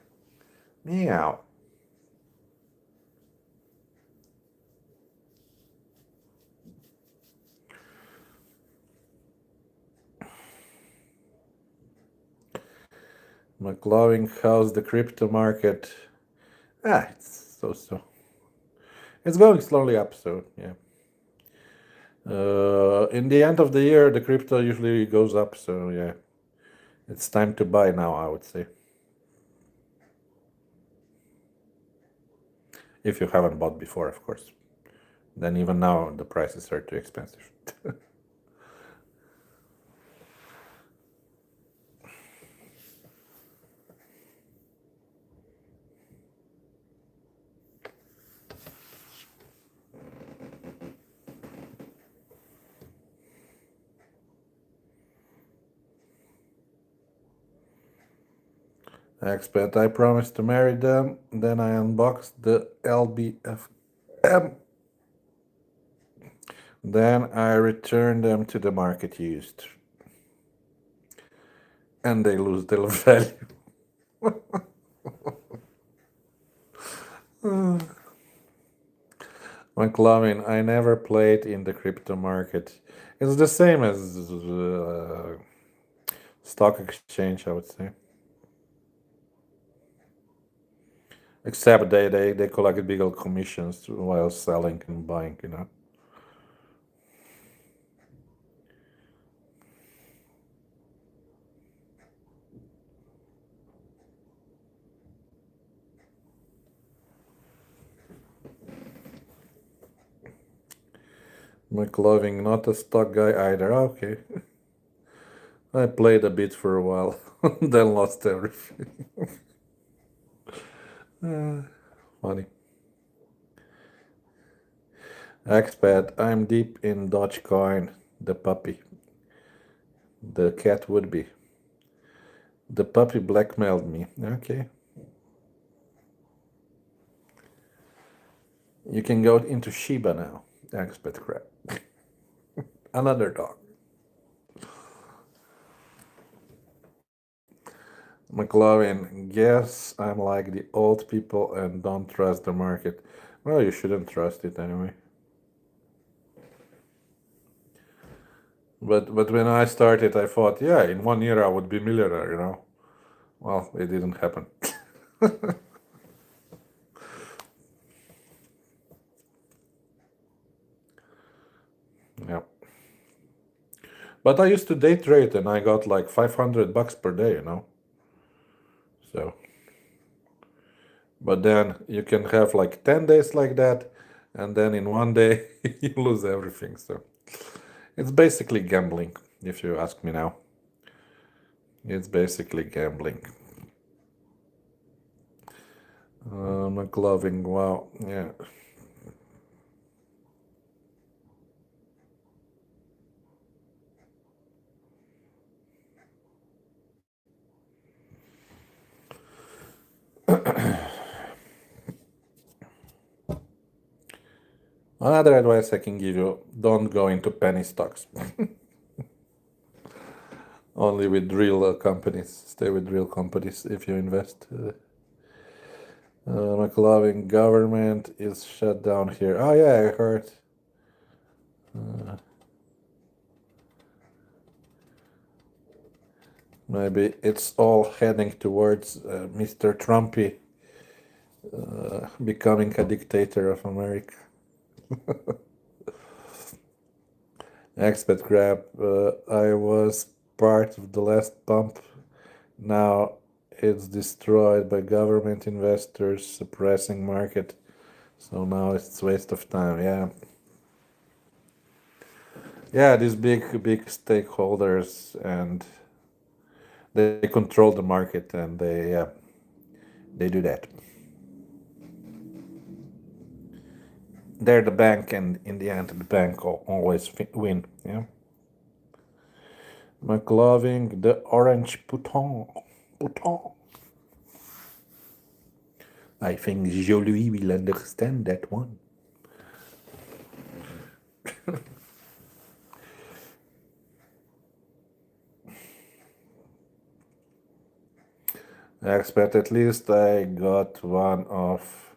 A: Meow. McLovin, how's the crypto market? It's so. It's going slowly up, so yeah. In the end of the year, the crypto usually goes up, so yeah. It's time to buy now, I would say. If you haven't bought before, of course. Then even now, the prices are too expensive. Expert, I promised to marry them. Then I unboxed the LBFM. Then I returned them to the market used. And they lose their value. McLovin, I never played in the crypto market. It's the same as stock exchange, I would say. Except they collect bigger commissions while selling and buying, you know. McLovin, not a stock guy either. Okay. I played a bit for a while, then lost everything. Funny. Expat, I'm deep in Dogecoin, the puppy. The cat would be. The puppy blackmailed me. Okay. You can go into Shiba now. Expat crap. Another dog. McLovin, guess I'm like the old people and don't trust the market. Well, you shouldn't trust it anyway. But when I started, I thought, yeah, in 1 year I would be millionaire, you know. Well, it didn't happen. Yeah. But I used to day trade and I got like $500 per day, you know. So, but then you can have like 10 days like that, and then in one day you lose everything. So it's basically gambling, if you ask me now. It's basically gambling. McLovin, wow, yeah. Another advice I can give you, don't go into penny stocks. Only with real companies. Stay with real companies if you invest. McLovin, government is shut down here. Oh yeah, I heard. Maybe it's all heading towards Mr. Trumpy becoming a dictator of America. Expat crap. I was part of the last pump. Now it's destroyed by government investors suppressing market. So now it's waste of time. Yeah. Yeah, these big stakeholders, and they control the market, and they do that. They're the bank, and in the end, the bank always win. Yeah. McLovin, the orange Pouton. I think Jolie will understand that one. I expect at least I got one of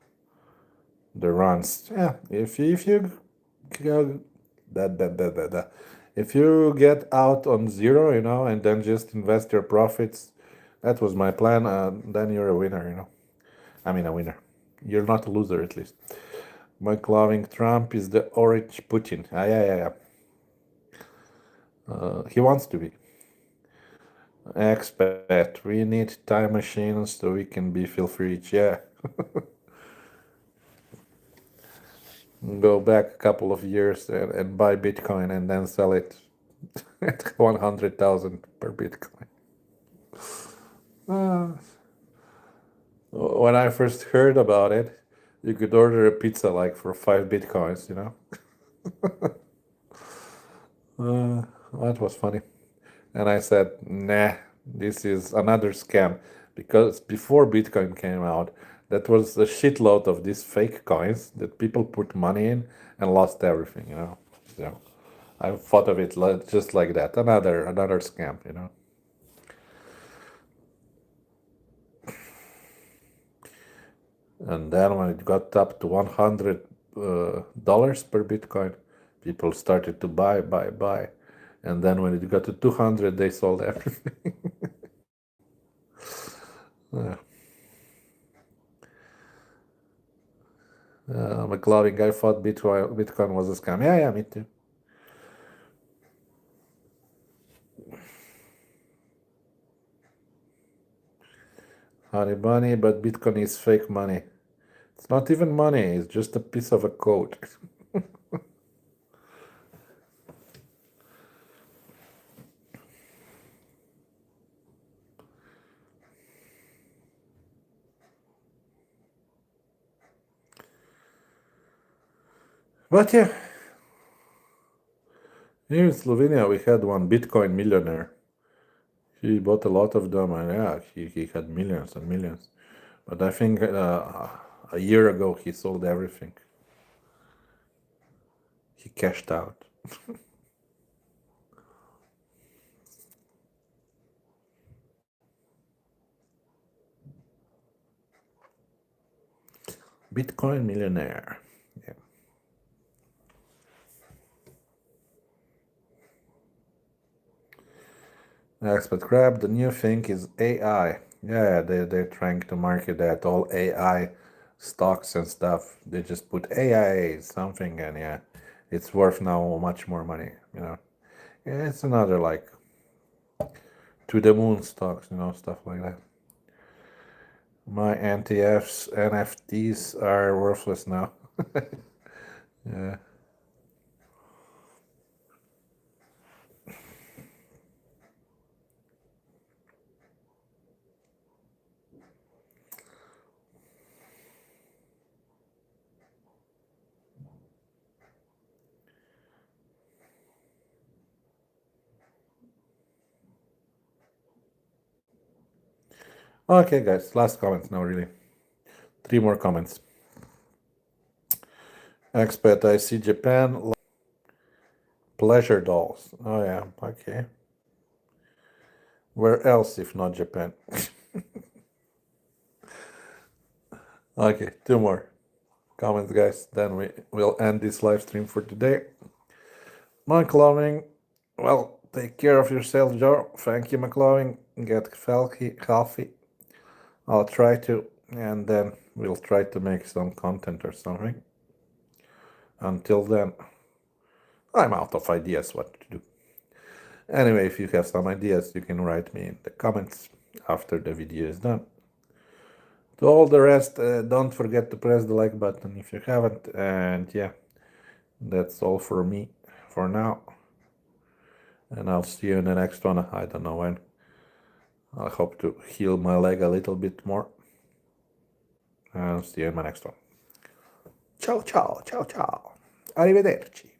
A: the runs. Yeah, if you go if you get out on zero, you know, and then just invest your profits, that was my plan. Then you're a winner, you know. I mean, a winner. You're not a loser, at least. McLovin, Trump is the orange Putin. Yeah. He wants to be. Expat, we need time machines so we can be filthy rich. Yeah. Go back a couple of years and buy Bitcoin and then sell it at 100,000 per Bitcoin. When I first heard about it, you could order a pizza like for 5 Bitcoins, you know. That was funny. And I said, nah, this is another scam. because before Bitcoin came out, that was a shitload of these fake coins that people put money in and lost everything, you know. So I thought of it just like that, another scam, you know. And then when it got up to $100 per Bitcoin, people started to buy. And then when it got to 200, they sold everything. Yeah. McLovin guy thought Bitcoin was a scam. Yeah, me too. Honey bunny, but Bitcoin is fake money. It's not even money, it's just a piece of a code. But yeah, here in Slovenia we had one Bitcoin millionaire. He bought a lot of them, and yeah, he had millions and millions. But I think a year ago he sold everything. He cashed out. Bitcoin millionaire. Yeah. Expert Crab, the new thing is AI. Yeah, they're trying to market that all AI stocks and stuff. They just put AI something, and yeah, it's worth now much more money, you know. Yeah, it's another like to the moon stocks, you know, stuff like that. My NFTs are worthless now. Yeah. Okay, guys, last comments now, really. 3 more comments. Expat, I see Japan. Pleasure dolls. Oh, yeah, okay. Where else if not Japan? Okay, 2 more comments, guys. Then we will end this live stream for today. McLovin, well, take care of yourself, Joe. Thank you, McLovin. Get healthy. I'll try to, and then we'll try to make some content or something. Until then, I'm out of ideas what to do. Anyway, if you have some ideas, you can write me in the comments after the video is done. To all the rest, don't forget to press the like button if you haven't. And yeah, that's all for me for now. And I'll see you in the next one. I don't know when. I hope to heal my leg a little bit more. And see you in my next one. Ciao, ciao, ciao, ciao. Arrivederci.